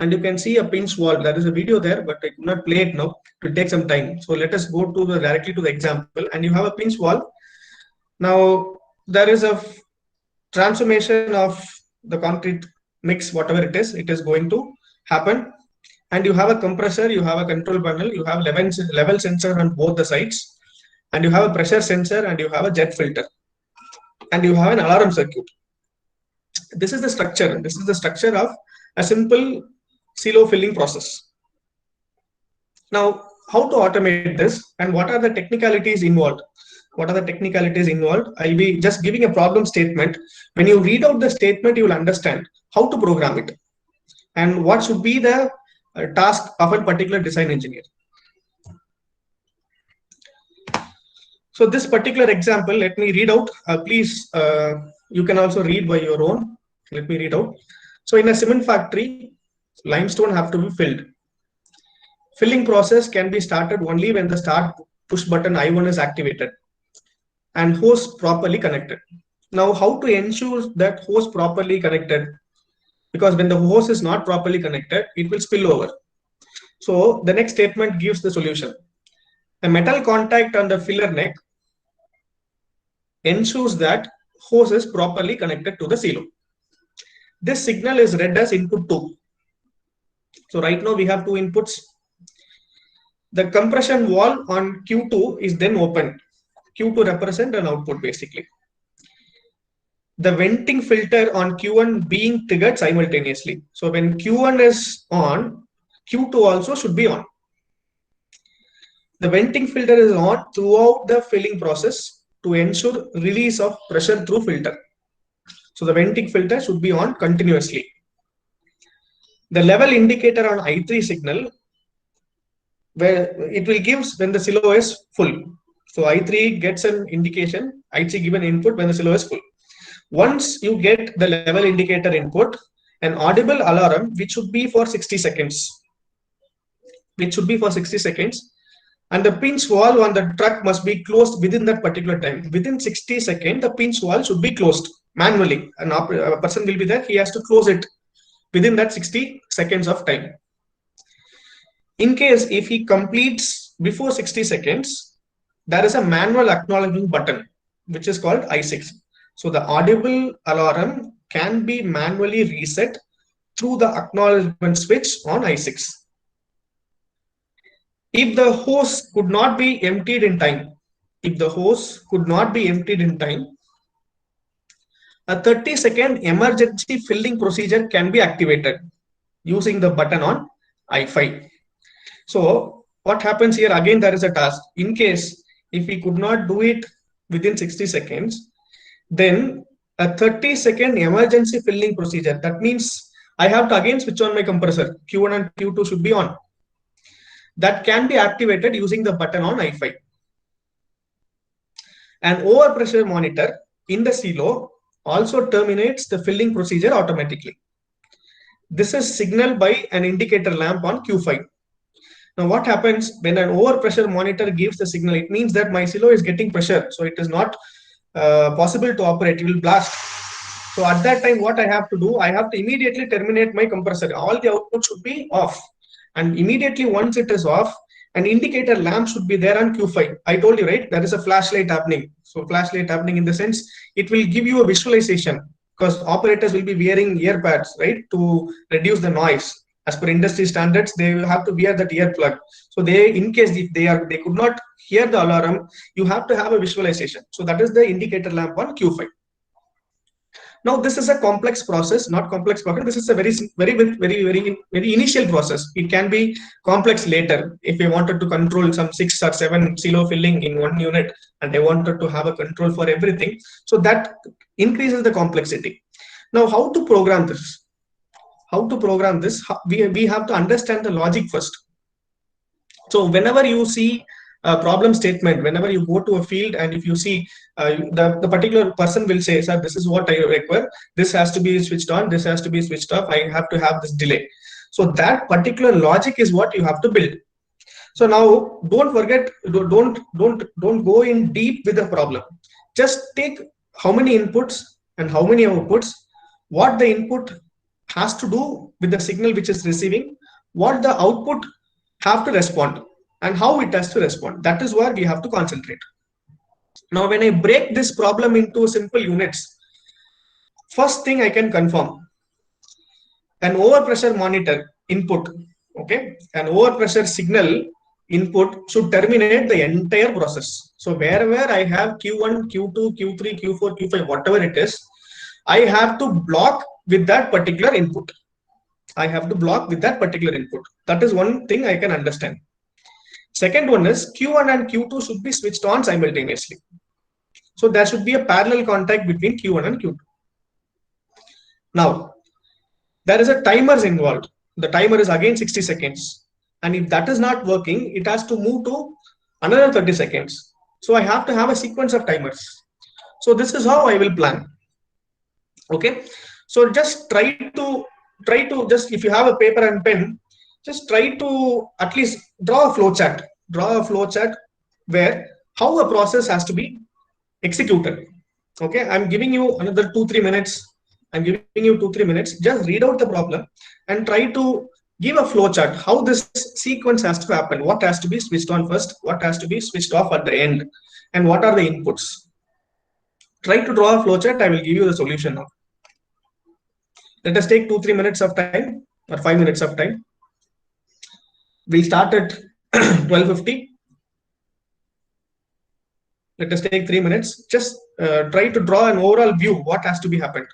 and you can see a pinch valve. There is a video there, but I could not play it now. It will take some time. So let us go to directly to the example. And you have a pinch valve. Now there is a transformation of the concrete mix, whatever it is going to happen. And you have a compressor, you have a control panel, you have level sensor on both the sides, and you have a pressure sensor, and you have a jet filter, and you have an alarm circuit. This is the structure. This is the structure of a simple silo filling process. Now, how to automate this, and what are the technicalities involved? What are the technicalities involved? I'll be just giving a problem statement. When you read out the statement, you will understand how to program it and what should be the task of a particular design engineer. So this particular example, let me read out. Please, you can also read by your own. Let me read out. So in a cement factory, limestone have to be filled. Filling process can be started only when the start push button I1 is activated and hose properly connected. Now, how to ensure that hose properly connected? Because when the hose is not properly connected, it will spill over. So the next statement gives the solution. A metal contact on the filler neck ensures that hose is properly connected to the silo. This signal is read as input 2. So right now we have two inputs. The compression valve on Q2 is then opened. Q2 represents an output basically. The venting filter on Q1 being triggered simultaneously. So when Q1 is on, Q2 also should be on. The venting filter is on throughout the filling process to ensure release of pressure through filter. So the venting filter should be on continuously. The level indicator on I3 signal, where it will give when the silo is full. So I3 gets an indication, I3 given input when the silo is full. Once you get the level indicator input, an audible alarm, which should be for 60 seconds. Which should be for 60 seconds. And the pinch valve on the truck must be closed within that particular time. Within 60 seconds, the pinch valve should be closed manually. A person will be there, he has to close it within that 60 seconds of time. In case if he completes before 60 seconds, there is a manual acknowledgement button, which is called I6. So the audible alarm can be manually reset through the acknowledgement switch on I6. If the hose could not be emptied in time, a 30-second emergency filling procedure can be activated using the button on I5. So what happens here, again there is a task. In case if we could not do it within 60 seconds, then a 30-second emergency filling procedure. That means I have to again switch on my compressor. Q1 and Q2 should be on. That can be activated using the button on I5. An overpressure monitor in the silo also terminates the filling procedure automatically. This is signaled by an indicator lamp on Q5. Now what happens when an overpressure monitor gives the signal? It means that my silo is getting pressure, so it is not possible to operate, it will blast. So at that time, what I have to do, I have to immediately terminate my compressor. All the output should be off. And immediately once it is off, an indicator lamp should be there on Q5. I told you, right? There is a flashlight happening. So flashlight happening in the sense, it will give you a visualization because operators will be wearing earpads, right? To reduce the noise. As per industry standards, they will have to wear that earplug. So they, in case if they could not hear the alarm, you have to have a visualization. So that is the indicator lamp on Q5. Now this is a complex process, not complex process. This is a very initial process. It can be complex later. If we wanted to control some 6 or 7 silo filling in one unit, and they wanted to have a control for everything, so that increases the complexity. Now, how to program this? How to program this? We have to understand the logic first. So whenever you see a problem statement, whenever you go to a field and if you see the particular person will say, sir, this is what I require, this has to be switched on, this has to be switched off, I have to have this delay. So that particular logic is what you have to build. So now don't forget, don't go in deep with the problem. Just take how many inputs and how many outputs, what the input has to do with the signal which is receiving, what the output have to respond, and how it has to respond. That is where we have to concentrate. Now, when I break this problem into simple units, first thing I can confirm, an overpressure monitor input, okay, an overpressure signal input should terminate the entire process. So wherever I have Q1, Q2, Q3, Q4, Q5, whatever it is, I have to block with that particular input. I have to block with that particular input. That is one thing I can understand. Second one is Q1 and Q2 should be switched on simultaneously. So there should be a parallel contact between Q1 and Q2. Now, there is a timers involved. The timer is again 60 seconds. And if that is not working, it has to move to another 30 seconds. So I have to have a sequence of timers. So this is how I will plan. Okay. So just try to just, if you have a paper and pen, just try to at least draw a flow chart. Draw a flow chart where how a process has to be executed. Okay. I'm giving you another 2-3 minutes. I'm giving you 2-3 minutes. Just read out the problem and try to give a flow chart how this sequence has to happen, what has to be switched on first, what has to be switched off at the end, and what are the inputs. Try to draw a flow chart. I will give you the solution now. Let us take 2-3 minutes of time or 5 minutes of time. We'll start at 12:50. Let us take 3 minutes. Just try to draw an overall view what has to be happened.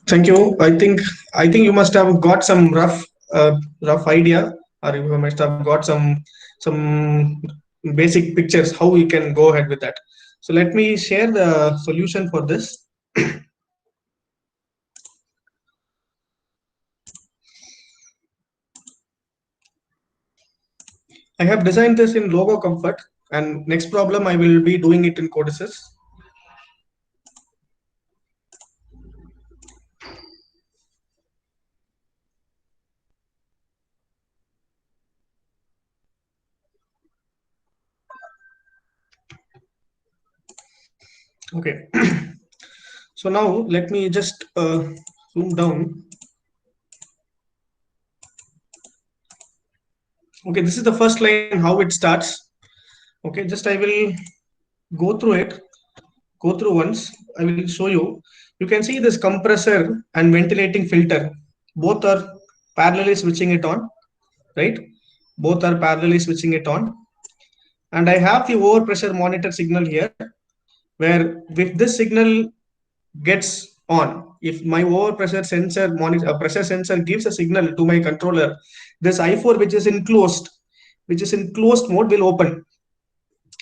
Thank you. I think you must have got some rough idea, or you must have got some basic pictures how we can go ahead with that. So let me share the solution for this. I have designed this in Logo Comfort, and next problem I will be doing it in Codesys. Okay. So now let me just zoom down. Okay, this is the first line, how it starts. Okay, just I will go through it, go through once. I will show you. You can see this compressor and ventilating filter. Both are parallelly switching it on, right? Both are parallelly switching it on. And I have the overpressure monitor signal here, where if this signal gets on, if my overpressure sensor monitor pressure sensor gives a signal to my controller, this I4 which is in closed mode will open.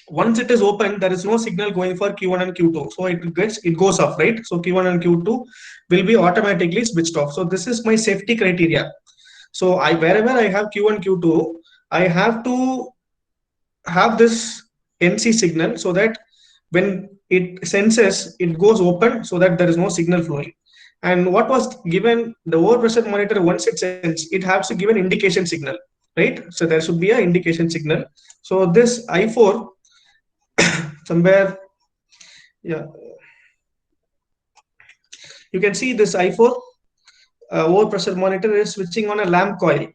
Once it is open, there is no signal going for Q1 and Q2, so it goes off, right? So Q1 and Q2 will be automatically switched off. So this is my safety criteria. So wherever I have Q1 Q2, I have to have this NC signal, so that when it senses, it goes open, so that there is no signal flowing. And what was given, the overpressure monitor, once it sends, it has to give an indication signal, right? So there should be an indication signal. So this I4 somewhere, yeah, you can see this I4 overpressure monitor is switching on a lamp coil.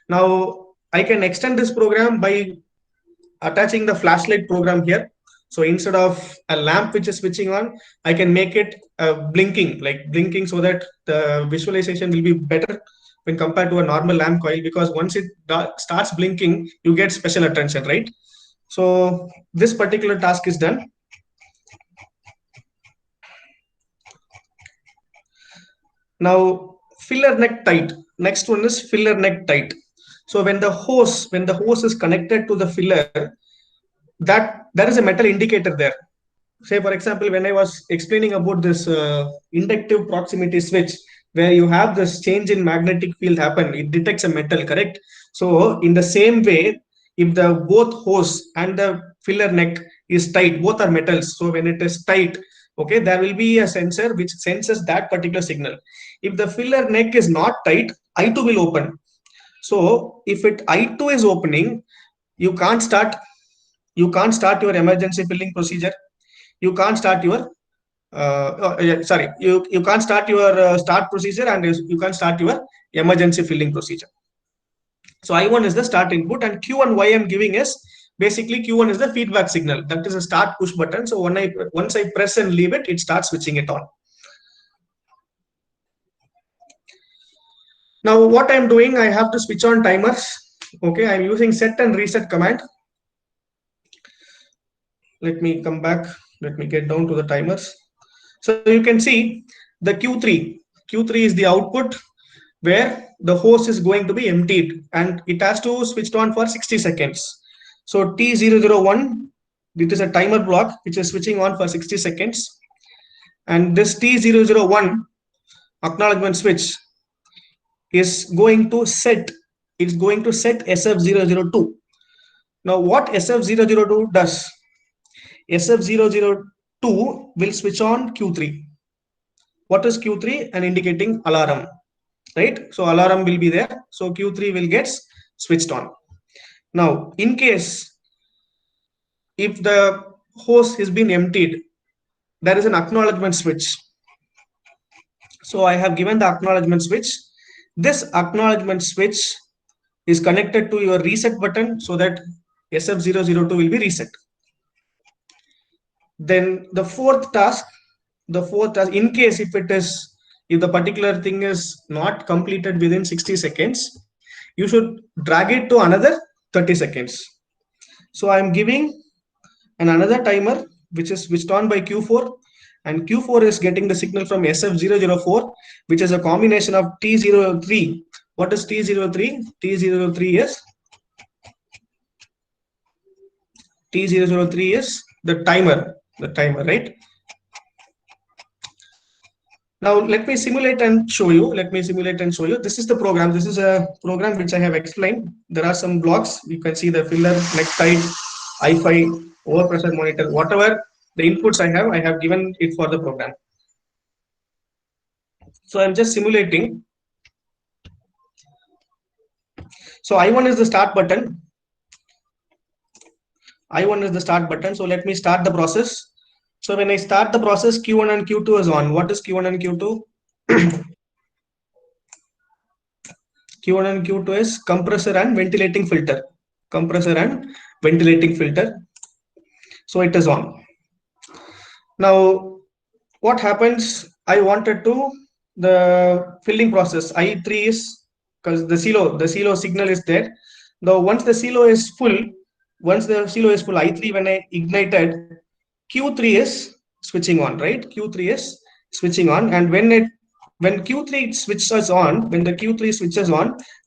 Now I can extend this program by attaching the flashlight program here. So instead of a lamp which is switching on, I can make it blinking, so that the visualization will be better when compared to a normal lamp coil, because once it starts blinking, you get special attention, right? So this particular task is done. Now filler neck tight. Next one is filler neck tight. So when the hose is connected to the filler, that there is a metal indicator there. Say for example, when I was explaining about this inductive proximity switch, where you have this change in magnetic field happen, it detects a metal, correct? So in the same way, if the both hose and the filler neck is tight, both are metals, so when it is tight, okay, there will be a sensor which senses that particular signal. If the filler neck is not tight, I2 will open. So if I2 is opening, you can't start your emergency filling procedure. You can't start your you can't start your start procedure, and you can't start your emergency filling procedure. So I1 is the start input, and Q1 why I'm giving is basically Q1 is the feedback signal. That is a start push button. So once I press and leave it, it starts switching it on. Now what I'm doing, I have to switch on timers. Okay, I'm using set and reset command. Let me come back. Let me get down to the timers. So you can see the Q3. Q3 is the output where the hose is going to be emptied, and it has to switch on for 60 seconds. So T001, it is a timer block which is switching on for 60 seconds. And this T001 acknowledgement switch is going to set SF002. Now what SF002 does? SF002 will switch on Q3. What is Q3? An indicating alarm, right? So alarm will be there. So Q3 will get switched on. Now, in case if the hose has been emptied, there is an acknowledgement switch. So I have given the acknowledgement switch. This acknowledgement switch is connected to your reset button, so that SF002 will be reset. Then the fourth task, in case if the particular thing is not completed within 60 seconds, you should drag it to another 30 seconds. So I'm giving another timer which is switched on by Q4, and Q4 is getting the signal from SF004, which is a combination of T03. What is T03? T03 is the timer, right? Now let me simulate and show you. This is the program. This is a program which I have explained. There are some blocks. You can see the filler, next side, I5, overpressure monitor, whatever the inputs I have given it for the program. So I'm just simulating. So I1 is the start button. So let me start the process. So when I start the process, Q1 and Q2 is on. What is Q1 and Q2? Q1 and Q2 is compressor and ventilating filter. So it is on. Now, what happens? I wanted to the filling process. I3 is because the silo signal is there. Now, once the silo is full, I3 when I ignited, Q3 is switching on, right? Q3 is switching on, and when Q3 switches on,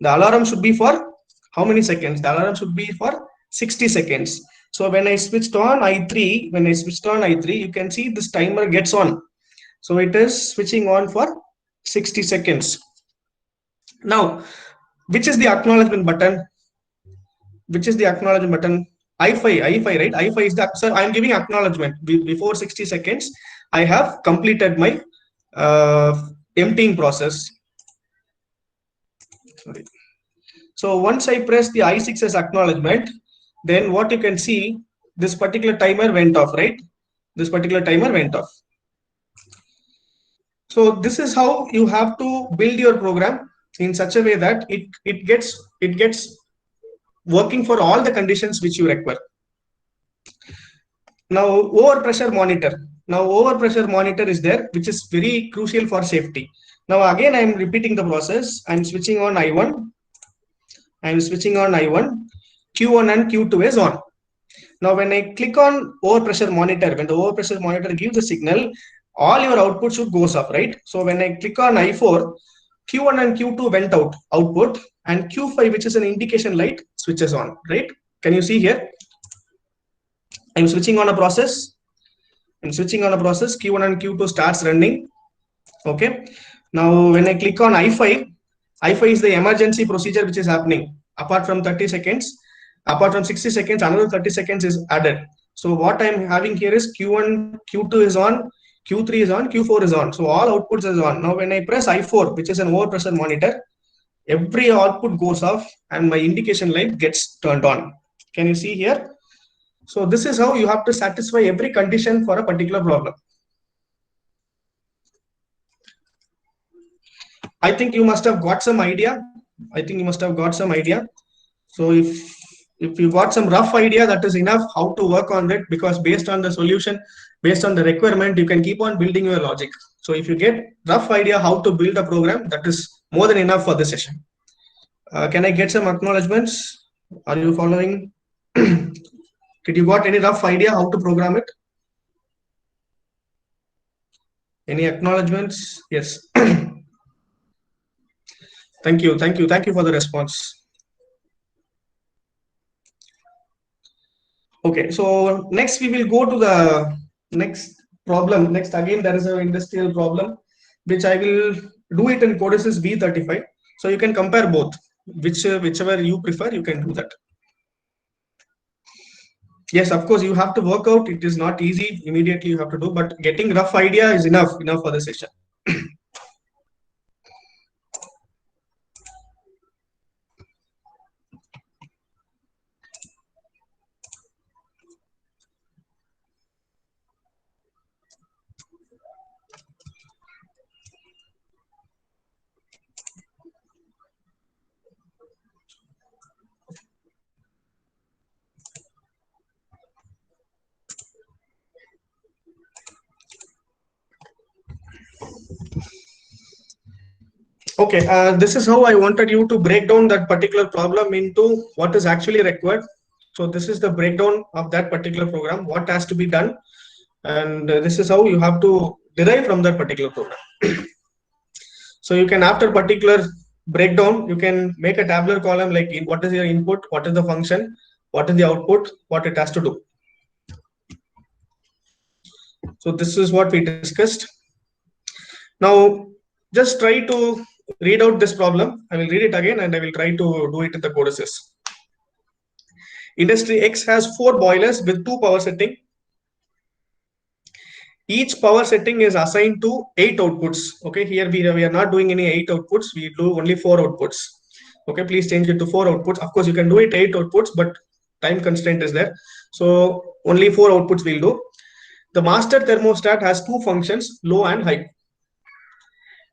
the alarm should be for how many seconds? The alarm should be for 60 seconds. So when I switched on I3, you can see this timer gets on. So it is switching on for 60 seconds. Now, which is the acknowledgement button? I5, right? I5 is the, sir, I'm giving acknowledgement. Before 60 seconds, I have completed my emptying process. Sorry. So once I press the I6 as acknowledgement, then what you can see, this particular timer went off, right? So this is how you have to build your program in such a way that it gets working for all the conditions which you require. Now overpressure monitor is there, which is very crucial for safety. Now again I am repeating the process. I'm switching on I1. Q1 and Q2 is on. Now when I click on overpressure monitor, when the overpressure monitor gives the signal, all your output should goes up, right? So when I click on I4, Q1 and Q2 went output, and Q5, which is an indication light, switches on, right? Can you see here? I'm switching on a process. Q1 and Q2 starts running. Okay. Now when I click on I5 is the emergency procedure which is happening. Apart from 30 seconds, apart from 60 seconds, another 30 seconds is added. So what I'm having here is Q1, Q2 is on, Q3 is on, Q4 is on. So all outputs is on. Now when I press I4, which is an overpressure monitor, every output goes off and my indication light gets turned on. Can you see here? So this is how you have to satisfy every condition for a particular problem. I think you must have got some idea. So if you got some rough idea, that is enough how to work on it, because based on the solution, based on the requirement, you can keep on building your logic. So if you get rough idea how to build a program, that is more than enough for this session. Can I get some acknowledgements? Are you following? Did you got any rough idea how to program it? Any acknowledgements? Yes. Thank you for the response. Okay, so next we will go to the next problem. Next, again, there is an industrial problem, which I will do it in Codesys V35. So you can compare both, whichever you prefer, you can do that. Yes, of course, you have to work out. It is not easy immediately you have to do, but getting rough idea is enough for the session. Okay, this is how I wanted you to break down that particular problem into what is actually required. So this is the breakdown of that particular program, what has to be done, and this is how you have to derive from that particular program. So you can, after particular breakdown, you can make a tabular column like what is your input, what is the function, what is the output, what it has to do. So this is what we discussed. Now, just try to read out this problem. I will read it again and I will try to do it in the codices. Industry X has 4 boilers with 2 power setting. Each power setting is assigned to 8 outputs. Okay, here we are not doing any 8 outputs. We do only 4 outputs. Okay, please change it to 4 outputs. Of course, you can do it 8 outputs, but time constraint is there. So only 4 outputs we'll do. The master thermostat has 2 functions, low and high.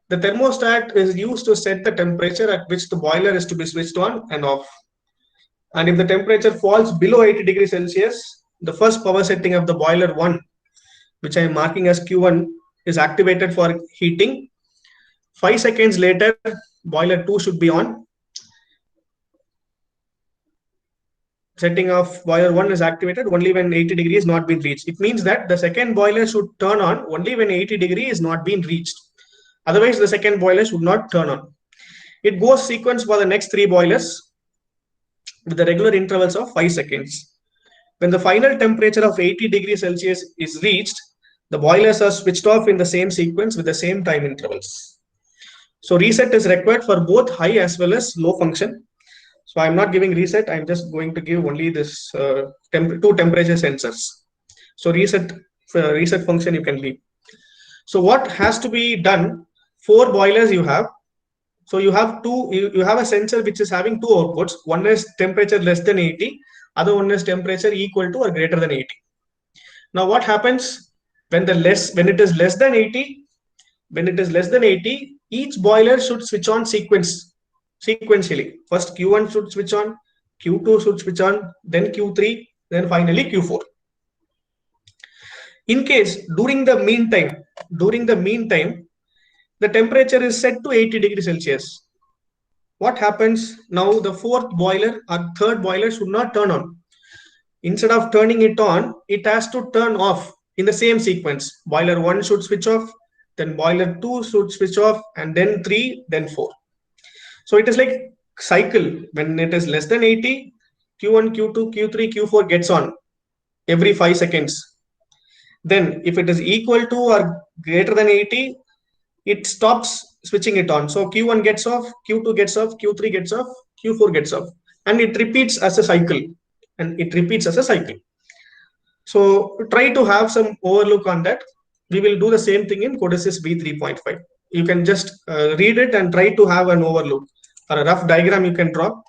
The thermostat is used to set the temperature at which the boiler is to be switched on and off. And if the temperature falls below 80 degrees Celsius, the first power setting of the boiler 1, which I am marking as Q1, is activated for heating. 5 seconds later, boiler 2 should be on. Setting of boiler 1 is activated only when 80 degrees is not been reached. It means that the second boiler should turn on only when 80 degrees is not been reached. Otherwise, the second boiler should not turn on. It goes sequence for the next 3 boilers with the regular intervals of 5 seconds. When the final temperature of 80 degrees Celsius is reached, the boilers are switched off in the same sequence with the same time intervals. So reset is required for both high as well as low function. So I'm not giving reset. I'm just going to give only this 2 temperature sensors. So reset function you can leave. So what has to be done? 4 boilers you have. So you have you have a sensor which is having 2 outputs. One is temperature less than 80. Other one is temperature equal to or greater than 80. Now what happens when it is less than 80? When it is less than 80, each boiler should switch on sequentially. First Q1 should switch on, Q2 should switch on, then Q3, then finally Q4. In case during the meantime, the temperature is set to 80 degrees Celsius. What happens now? The fourth boiler or third boiler should not turn on. Instead of turning it on, it has to turn off in the same sequence. Boiler 1 should switch off, then boiler 2 should switch off, and then 3, then 4. So it is like cycle. When it is less than 80, Q1, Q2, Q3, Q4 gets on every 5 seconds. Then if it is equal to or greater than 80, it stops switching it on. So Q1 gets off, Q2 gets off, Q3 gets off, Q4 gets off. And it repeats as a cycle. So try to have some overlook on that. We will do the same thing in Codesys V3.5. You can just read it and try to have an overlook or a rough diagram you can draw.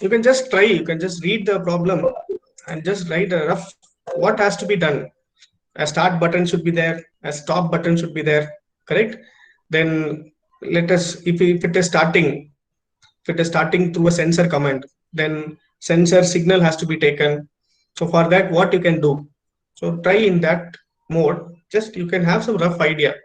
You can just try, you can just read the problem and just write a rough what has to be done. A start button should be there, a stop button should be there, correct? Then let us, if it is starting through a sensor command, then sensor signal has to be taken. So for that, what you can do, so try in that mode, just you can have some rough idea.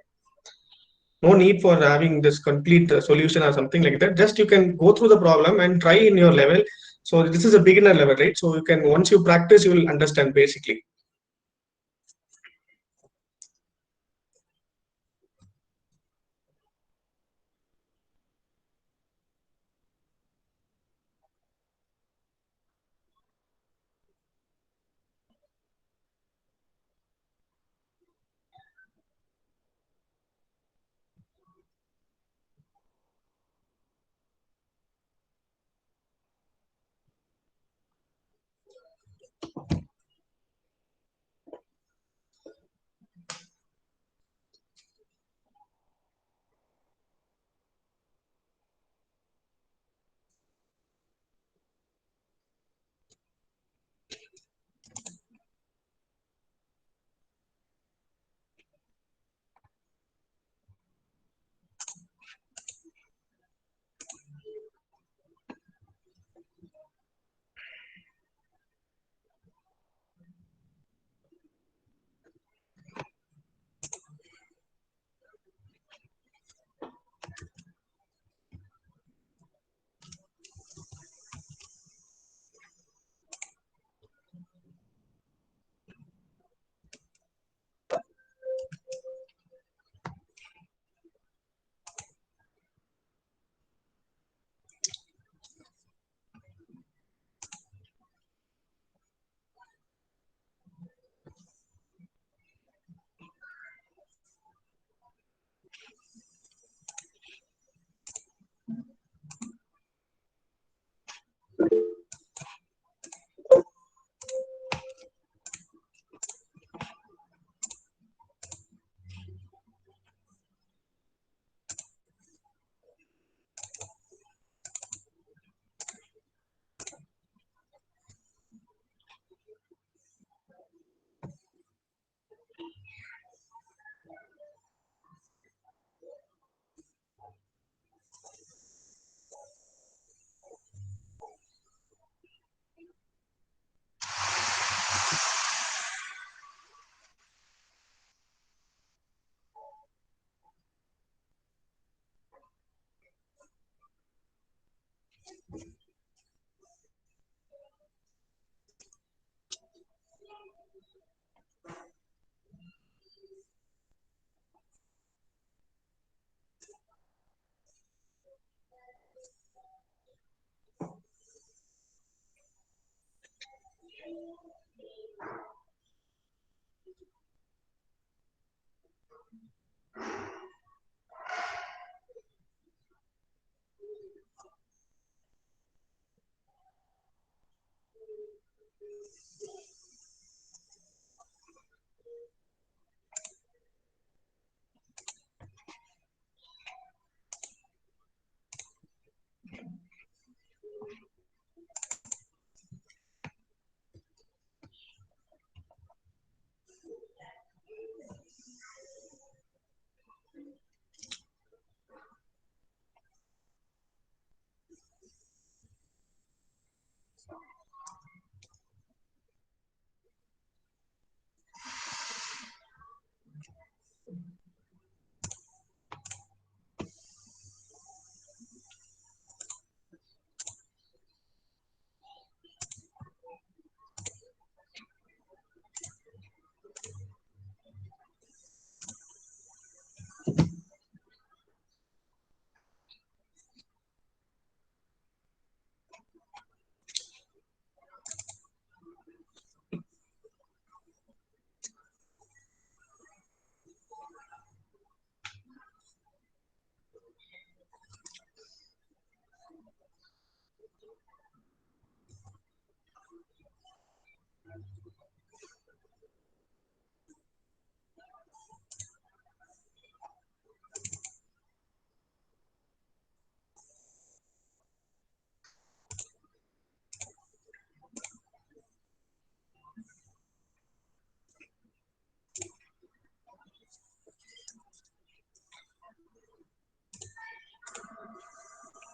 No need for having this complete solution or something like that. Just you can go through the problem and try in your level. So this is a beginner level, right? So you can, once you practice, you will understand basically.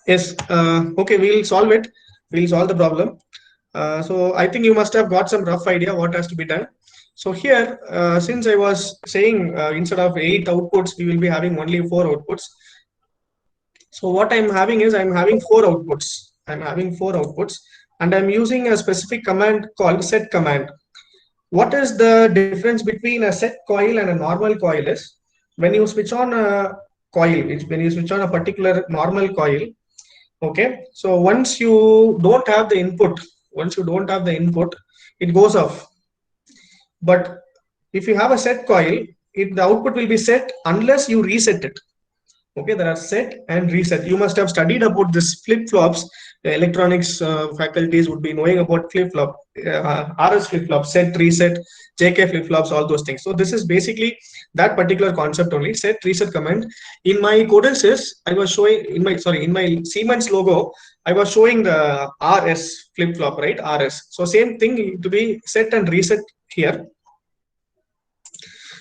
Yes. Okay, we'll solve it. We'll solve the problem. So I think you must have got some rough idea what has to be done. So here, since I was saying instead of 8 outputs, we will be having only 4 outputs. So what I'm having is I'm having 4 outputs. I'm having 4 outputs, and I'm using a specific command called set command. What is the difference between a set coil and a normal coil is when you switch on a coil, when you switch on a particular normal coil. Okay, so once you don't have the input, it goes off. But if you have a set coil, the output will be set unless you reset it. Okay, there are set and reset. You must have studied about this flip-flops. The electronics faculties would be knowing about flip-flop, RS flip-flop, set, reset, JK flip-flops, all those things. So this is basically that particular concept only, set, reset command. In my codesys, I was showing, in my Siemens logo, I was showing the RS flip-flop, right, RS. So same thing to be set and reset here.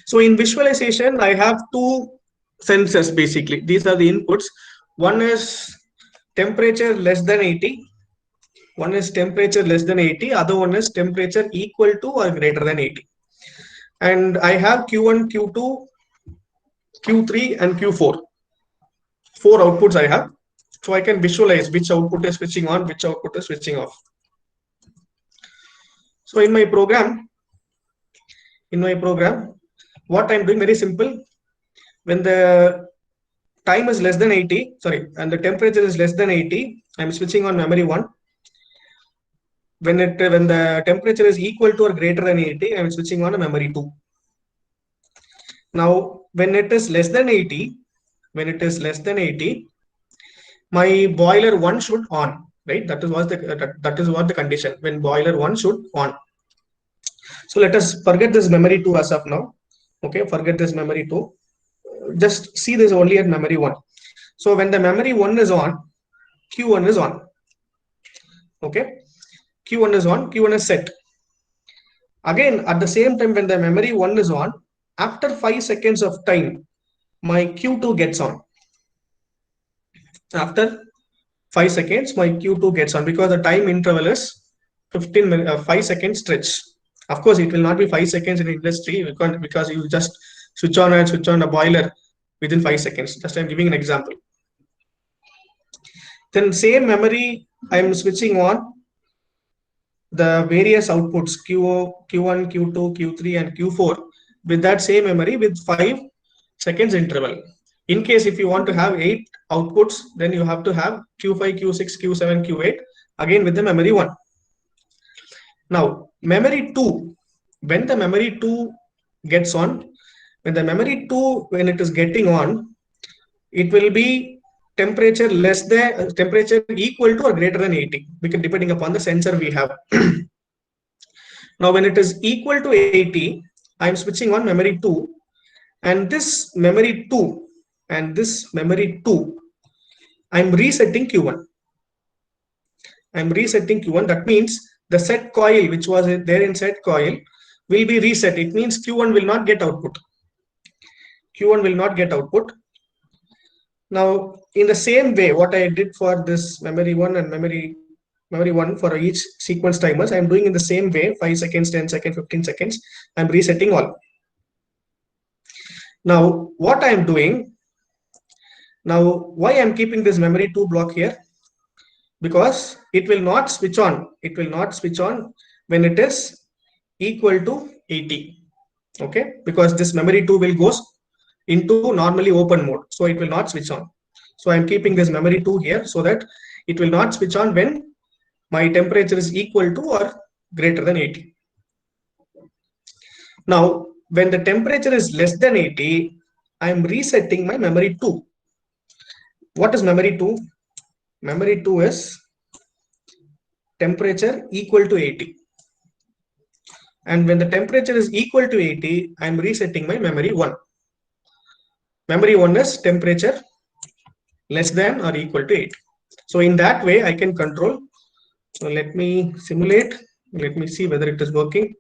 So in visualization, I have two sensors basically. These are the inputs. One is temperature less than 80. One is temperature less than 80. Other one is temperature equal to or greater than 80. And I have Q1, Q2, Q3, and Q4. 4 outputs I have. So I can visualize which output is switching on, which output is switching off. So in my program, what I'm doing very simple. When the time is less than 80, and the temperature is less than 80, I'm switching on memory 1. When the temperature is equal to or greater than 80, I'm switching on a memory 2. Now, when it is less than 80, my boiler 1 should on, right? That is what the condition, when boiler 1 should on. So let us forget this memory 2 as of now. Okay, forget this memory 2. Just see this only at memory 1. So when the memory 1 is on, Q1 is on. Okay, Q1 is on, Q1 is set. Again, at the same time, when the memory 1 is on, after 5 seconds of time, my Q2 gets on. After 5 seconds, my Q2 gets on because the time interval is 15 minutes, 5 second stretch. Of course, it will not be 5 seconds in industry because you just switch on a boiler within 5 seconds. Just I'm giving an example. Then same memory, I'm switching on the various outputs Q1, Q2, Q3, and Q4 with that same memory with 5 seconds interval. In case if you want to have 8 outputs, then you have to have Q5, Q6, Q7, Q8 again with the memory 1. Now, memory 2, when the memory 2 gets on, when it is getting on, it will be temperature equal to or greater than 80, because depending upon the sensor we have. Now, when it is equal to 80, I'm switching on memory 2, and this memory 2 I'm resetting Q1. That means the set coil which was there in set coil will be reset. It means Q1 will not get output. Now, in the same way, what I did for this memory 1 and memory 1 for each sequence timers, I'm doing in the same way, 5 seconds, 10 seconds, 15 seconds, I'm resetting all. Now, what I'm doing, why I'm keeping this memory 2 block here? Because it will not switch on. When it is equal to 80. Okay, because this memory 2 will goes into normally open mode, so it will not switch on. So I'm keeping this memory 2 here so that it will not switch on when my temperature is equal to or greater than 80. Now, when the temperature is less than 80, I'm resetting my memory 2. What is memory 2? Memory 2 is temperature equal to 80. And when the temperature is equal to 80, I'm resetting my memory 1. Memory 1 is temperature less than or equal to 8. So in that way, I can control. So let me simulate. Let me see whether it is working.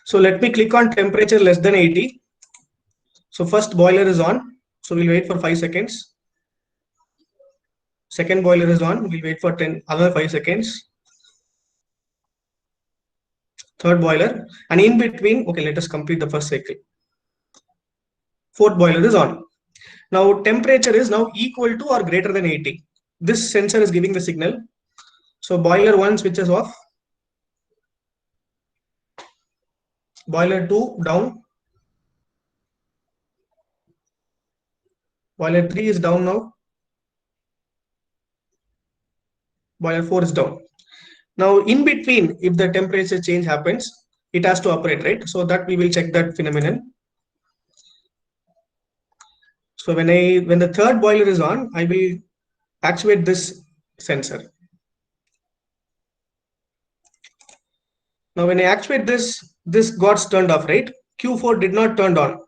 So let me click on temperature less than 80. So first boiler is on. So we'll wait for 5 seconds. Second boiler is on. We'll wait for another 5 seconds. Third boiler. And in between, okay, let us complete the first cycle. Fourth boiler is on. Now temperature is now equal to or greater than 80. This sensor is giving the signal. So boiler 1 switches off. Boiler 2 down. Boiler 3 is down now. Boiler 4 is down. Now in between, if the temperature change happens, it has to operate, right? So that we will check that phenomenon. So when the third boiler is on, I will actuate this sensor. Now when I actuate this got turned off, right? Q4 did not turn on.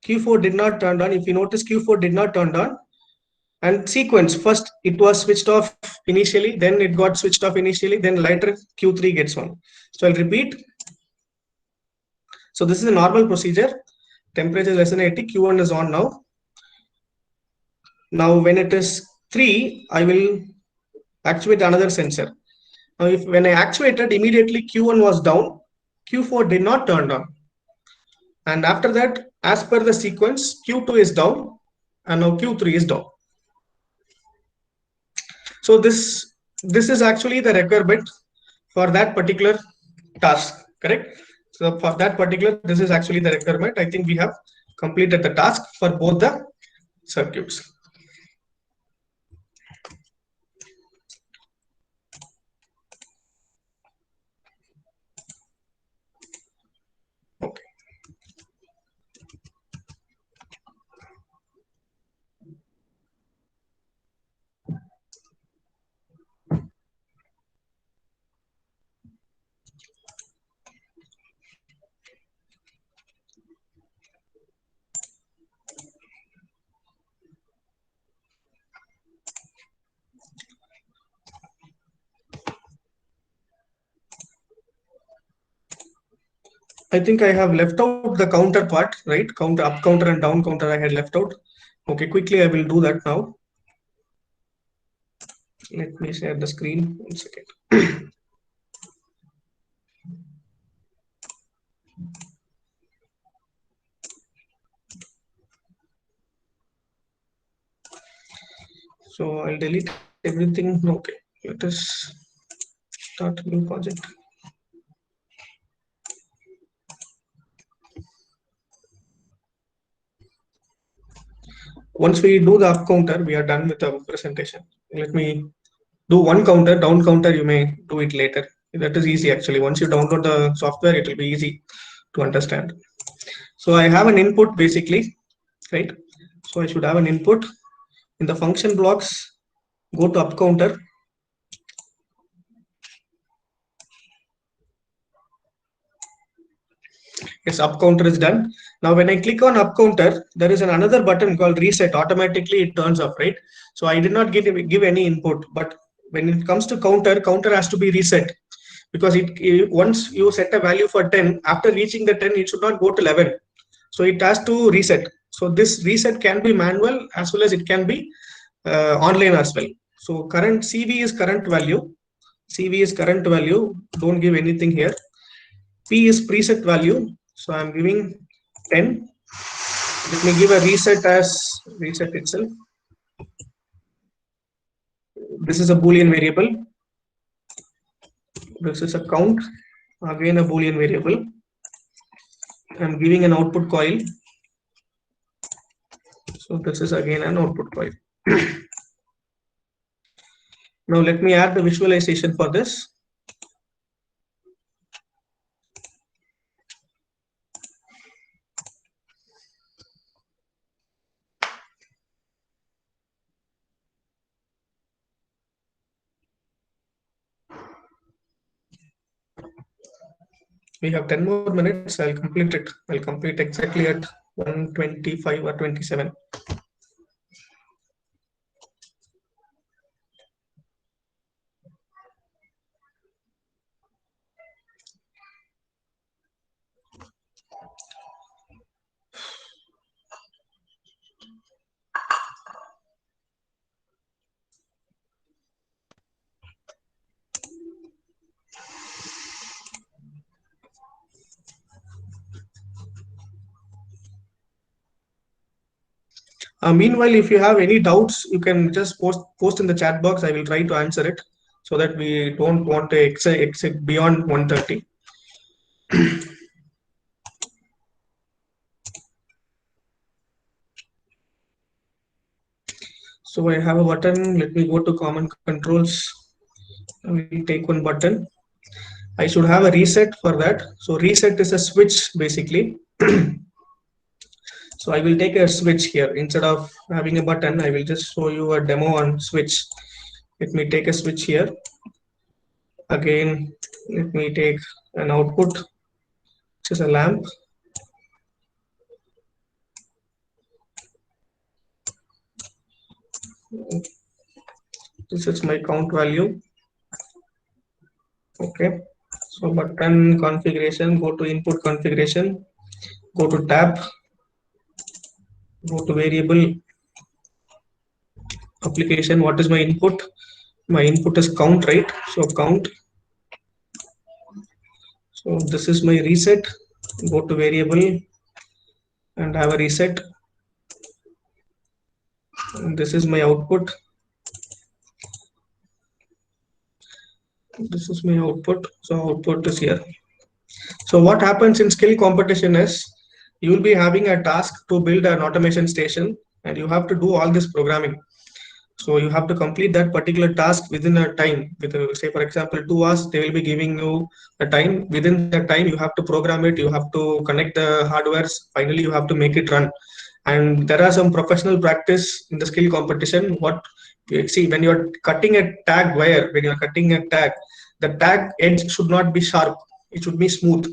Q4 did not turn on. If you notice, Q4 did not turn on. And sequence, first it was switched off initially, then it got switched off initially, then later Q3 gets on. So I'll repeat. So this is a normal procedure. Temperature less than 80, Q1 is on now. Now when it is 3, I will actuate another sensor. Now when I actuated, immediately Q1 was down, Q4 did not turn on. And after that, as per the sequence, Q2 is down and now Q3 is down. So this is actually the requirement for that particular task, correct? So for that particular, this is actually the requirement. I think we have completed the task for both the circuits. Okay. I think I have left out the counter part, right? Counter, up counter and down counter I had left out. Okay, quickly I will do that now. Let me share the screen, 1 second. So I'll delete everything. Okay, let us start a new project. Once we do the up counter, we are done with the presentation. Let me do one counter, down counter, you may do it later. That is easy actually. Once you download the software, it will be easy to understand. So I have an input basically, right? So I should have an input. In the function blocks, go to up counter. Yes, up counter is done. Now when I click on up counter, there is another button called reset. Automatically it turns off, right? So I did not give any input, but when it comes to counter has to be reset, because once you set a value for 10, after reaching the 10, it should not go to 11. So it has to reset. So this reset can be manual as well as it can be online as well. So current CV is current value. CV is current value. Don't give anything here. P is preset value. So I'm giving 10. Let me give a reset as reset itself. This is a Boolean variable. This is a count. Again a Boolean variable. I'm giving an output coil. So this is again an output coil. Now let me add the visualization for this. We have 10 more minutes. I'll complete it. I'll complete exactly at 1:25 or 27. Meanwhile, if you have any doubts, you can just post in the chat box. I will try to answer it so that we don't want to exit beyond 1:30. So I have a button. Let me go to common controls. I will take one button. I should have a reset for that. So reset is a switch basically. So I will take a switch here. Instead of having a button, I will just show you a demo on switch. Let me take a switch here. Again, let me take an output, which is a lamp. This is my count value. Okay. So button configuration, go to input configuration, go to tab, go to variable application. What is my input? My input is count, right? So count. So this is my reset. Go to variable and have a reset. And this is my output. This is my output. So output is here. So what happens in skill competition is you will be having a task to build an automation station and you have to do all this programming. So you have to complete that particular task within a time. With say for example 2 hours, they will be giving you a time. Within that time, you have to program it. You have to connect the hardwares. Finally, you have to make it run. And there are some professional practice in the skill competition. What you see when you're cutting a tag wire, when you're cutting a tag, the tag edge should not be sharp. It should be smooth.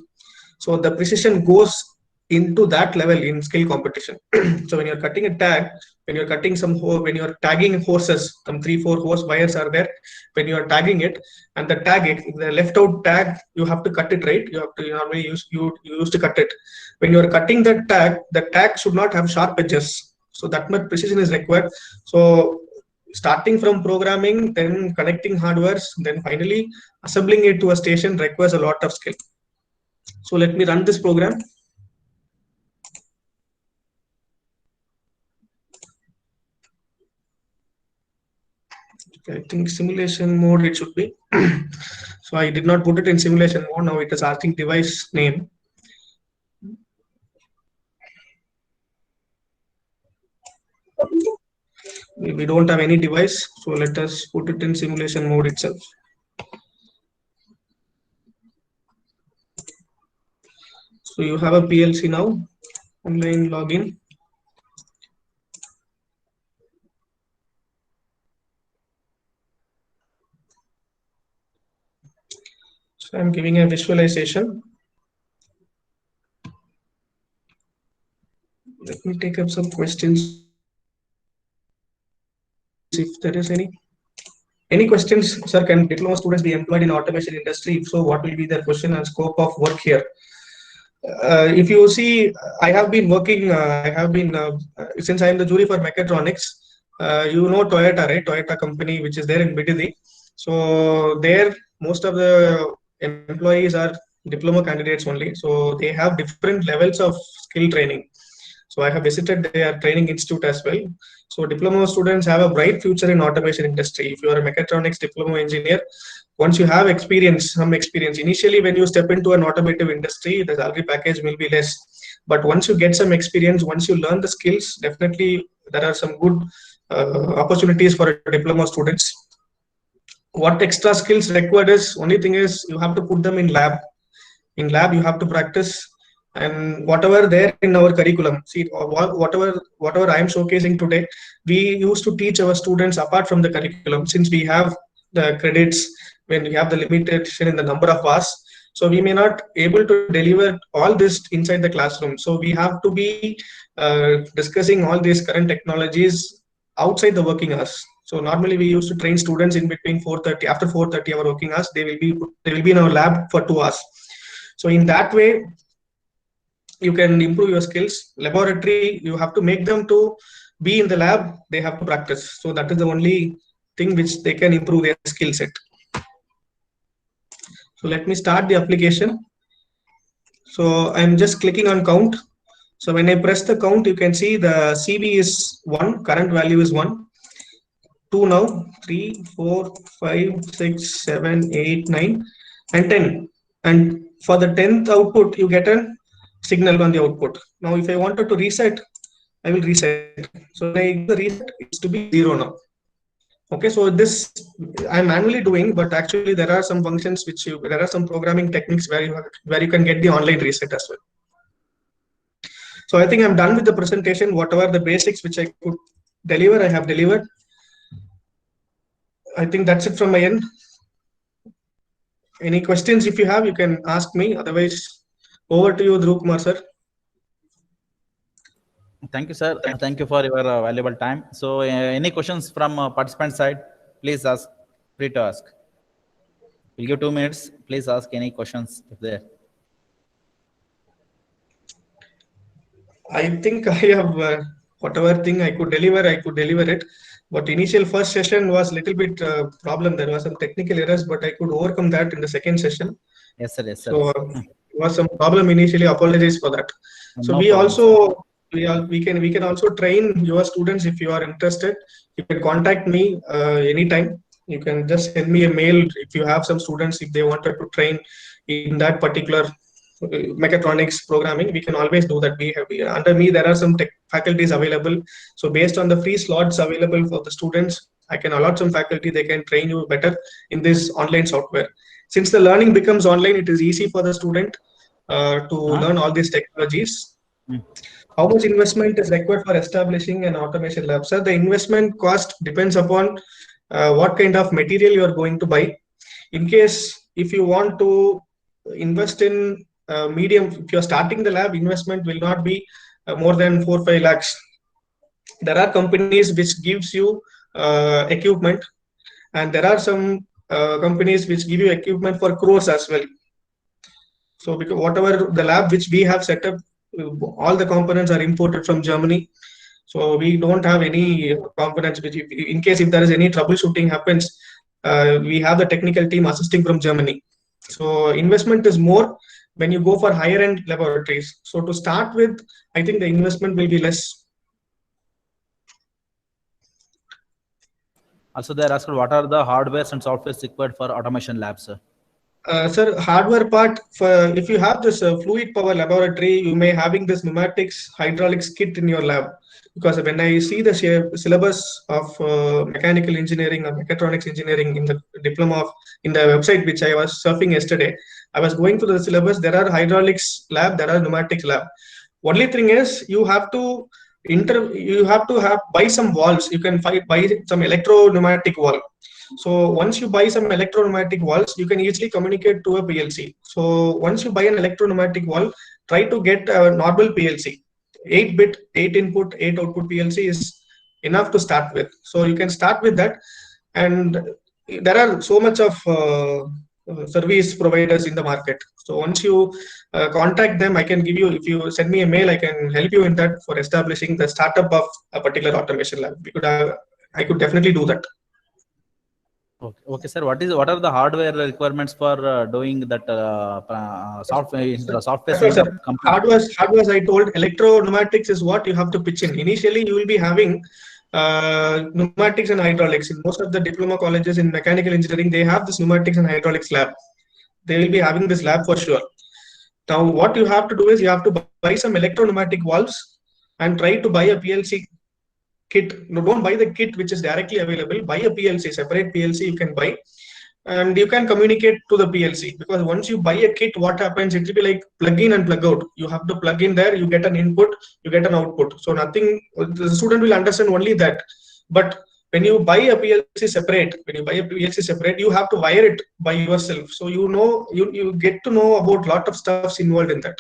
So the precision goes into that level in skill competition. So when you're cutting a tag, when you're cutting when you're tagging horses, some 3-4 horse wires are there. When you're tagging it, and the left out tag, you have to cut it, right? You have to normally you used to cut it. When you're cutting the tag should not have sharp edges. So that much precision is required. So starting from programming, then connecting hardwares, then finally assembling it to a station requires a lot of skill. So let me run this program. I think simulation mode it should be. So I did not put it in simulation mode. Now it is asking device name. We don't have any device, so let us put it in simulation mode itself. So you have a PLC now, online login. So I'm giving a visualization. Let me take up some questions if there is any questions. Sir, can diploma students be employed in automation industry? If so, what will be their question and scope of work here? If you see, I have been working, since I am the jury for mechatronics, you know Toyota, right? Toyota company, which is there in Bididi. So there, most of the employees are diploma candidates only. So they have different levels of skill training. So I have visited their training institute as well. So diploma students have a bright future in automation industry. If you are a mechatronics diploma engineer, once you have some experience, initially when you step into an automotive industry, the salary package will be less. But once you get some experience, once you learn the skills, definitely there are some good opportunities for diploma students. what extra skills required is, only thing is you have to put them in lab. In lab you have to practice, and whatever there in our curriculum, see, whatever I am showcasing today, we used to teach our students apart from the curriculum, since we have the credits, when we have the limitation in the number of hours, so we may not able to deliver all this inside the classroom. So we have to be discussing all these current technologies outside the working hours. So normally we used to train students in between 4:30, after 4:30 our working hours, they will be in our lab for 2 hours. So in that way, you can improve your skills. Laboratory, you have to make them to be in the lab, they have to practice. So that is the only thing which they can improve their skill set. So let me start the application. So I'm just clicking on count. So when I press the count, you can see the CB is 1, current value is 1, 2 now, 3, 4, 5, 6, 7, 8, 9, and 10. And for the 10th output, you get a signal on the output. Now, if I wanted to reset, I will reset. So when I do the reset, it's to be 0 now. Okay, so this I'm manually doing, but actually there are some functions there are some programming techniques where you can get the online reset as well. So I think I'm done with the presentation. Whatever the basics which I could deliver, I have delivered. I think that's it from my end. Any questions if you have, you can ask me. Otherwise, over to you, Dhruv Kumar sir. Thank you, sir. Thank you for your valuable time. So, any questions from participant side? Please ask. Free to ask. We'll give 2 minutes. Please ask any questions if there. I think I have whatever thing I could deliver it. But initial first session was little bit problem. There was some technical errors, but I could overcome that in the second session. Yes, sir. Yes, sir. So it was some problem initially. Apologize for that. So No we problem, also we can also train your students if you are interested. You can contact me anytime. You can just send me a mail if you have some students, if they wanted to train in that particular mechatronics programming. We can always do that. Under me there are some tech faculties available. So based on the free slots available for the students, I can allot some faculty. They can train you better in this online software. Since the learning becomes online, it is easy for the student to learn all these technologies. How much investment is required for establishing an automation lab? Sir, the investment cost depends upon what kind of material you are going to buy. In case if you want to invest in medium, if you're starting the lab, investment will not be more than 4-5 lakhs. There are companies which gives you equipment, and there are some companies which give you equipment for crores as well. So because whatever the lab which we have set up, all the components are imported from Germany. So we don't have any components which, in case if there is any troubleshooting happens, we have the technical team assisting from Germany. So investment is more when you go for higher end laboratories. So to start with, I think the investment will be less. Also, they are asked what are the hardwares and softwares required for automation labs, sir? Sir, hardware part, if you have this fluid power laboratory, you may having this pneumatics, hydraulics kit in your lab. Because when I see the syllabus of mechanical engineering or mechatronics engineering in the diploma in the website which I was surfing yesterday, I was going through the syllabus. There are hydraulics lab, there are pneumatics lab. Only thing is you have to buy some valves. You can buy some electro-pneumatic valve. So once you buy some electro-pneumatic valves, you can easily communicate to a PLC. So once you buy an electro-pneumatic valve, try to get a normal PLC. 8-bit, 8 input, 8 output PLC is enough to start with. So you can start with that. And there are so much of service providers in the market. So once you contact them, I can give you, if you send me a mail, I can help you in that for establishing the startup of a particular automation lab. I could definitely do that. Okay, sir. What are the hardware requirements for doing that software? Software. Hardware. I told electro-pneumatics is what you have to pitch in. Initially, you will be having pneumatics and hydraulics. In most of the diploma colleges in mechanical engineering, they have this pneumatics and hydraulics lab. They will be having this lab for sure. Now, what you have to do is you have to buy some electro-pneumatic valves and try to buy a PLC kit. No, don't buy the kit which is directly available. Buy a PLC, separate PLC you can buy, and you can communicate to the PLC. Because once you buy a kit, what happens? It will be like plug in and plug out. You have to plug in there, you get an input, you get an output. So nothing, the student will understand only that. But when you buy a PLC separate, you have to wire it by yourself. So you get to know about lot of stuffs involved in that.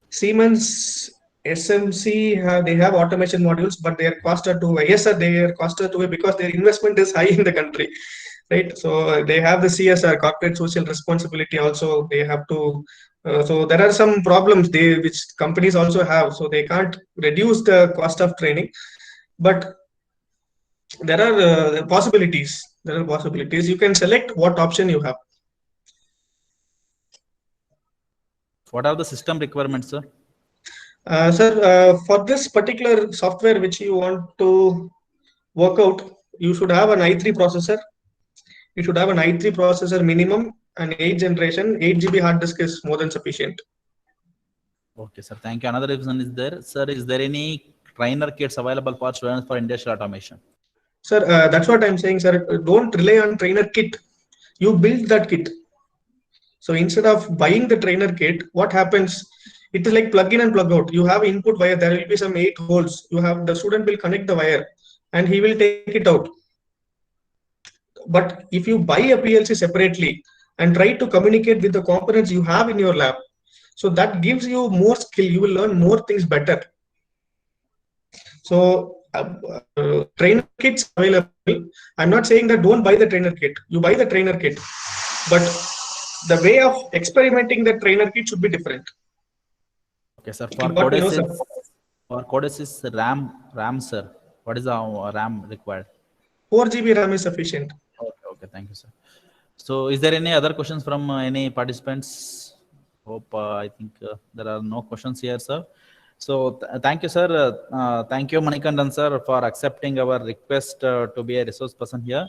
Siemens SMC they have automation modules, but they are costed too high. Yes, sir, they are costed too high because their investment is high in the country, right? So they have the CSR, corporate social responsibility. Also, they have to. So there are some problems which companies also have. So they can't reduce the cost of training, but there are possibilities. There are possibilities. You can select what option you have. What are the system requirements, sir? Sir, for this particular software which you want to work out, you should have an i3 processor. You should have an i3 processor minimum, and 8th generation, 8 GB hard disk is more than sufficient. Okay, sir. Thank you. Another reason is there, sir. Is there any trainer kits available for students for industrial automation? Sir, that's what I'm saying, sir. Don't rely on trainer kit. You build that kit. So instead of buying the trainer kit, what happens? It is like plug in and plug out. You have input wire. There will be some 8 holes. The student will connect the wire, and he will take it out. But if you buy a PLC separately and try to communicate with the components you have in your lab, so that gives you more skill. You will learn more things better. So trainer kits available. I'm not saying that don't buy the trainer kit. You buy the trainer kit, but the way of experimenting the trainer kit should be different. Okay, sir. For Codesys RAM, sir, what is the RAM required? 4 GB RAM is sufficient. Okay, thank you, sir. So, is there any other questions from any participants? Hope I think there are no questions here, sir. So, thank you, sir. Thank you, Manikandan, sir, for accepting our request to be a resource person here.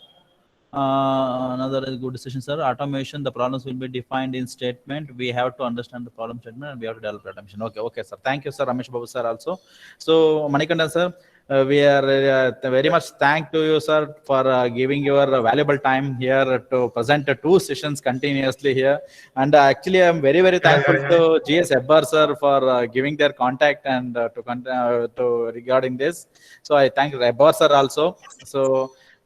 Another good decision, sir. Automation, the problems will be defined in statement. We have to understand the problem statement and we have to develop automation. Okay, sir. Thank you, sir. Ramesh Babu, sir, also. So, Manikandan, sir, we are very much thank to you, sir, for giving your valuable time here to present 2 sessions continuously here. And actually, I'm very, very thankful to GS Hebbar, sir, for giving their contact and to regarding this. So, I thank Hebbar, sir, also.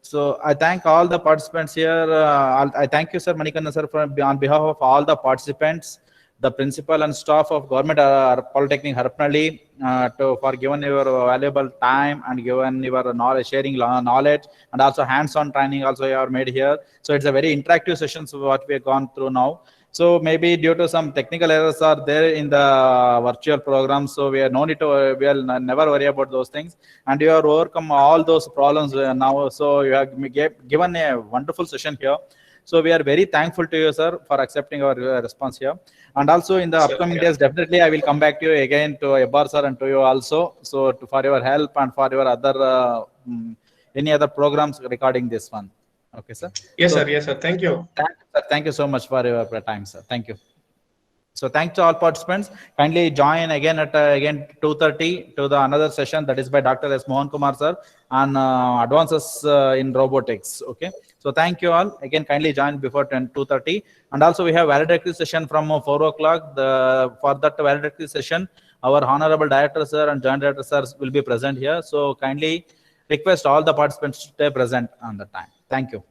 So I thank all the participants here. I thank you, sir, Manikandan, sir, on behalf of all the participants, the principal and staff of Government Polytechnic Harapnalli, for giving your valuable time and given your knowledge, sharing knowledge, and also hands-on training also you have made here. So it's a very interactive session, so what we have gone through now. So maybe due to some technical errors are there in the virtual program, so we are no need to, we will never worry about those things. And you have overcome all those problems now. So you have given a wonderful session here. So we are very thankful to you, sir, for accepting our response here. And also in the upcoming days, definitely I will come back to you again, to Hebbar, sir, and to you also. So for your help and for your other any other programs regarding this one. Okay, sir. Yes, sir. Yes, sir. Thank you. Thank you so much for your time, sir. Thank you. So thanks to all participants. Kindly join again at 2:30 to the another session that is by Dr. S. Mohan Kumar, sir, on advances in robotics. Okay. So thank you all. Again, kindly join before 2:30. And also we have valedictory session from 4 o'clock. For that valedictory session, our honorable director, sir, and joint director, sir, will be present here. So kindly request all the participants to stay present on the time. Thank you.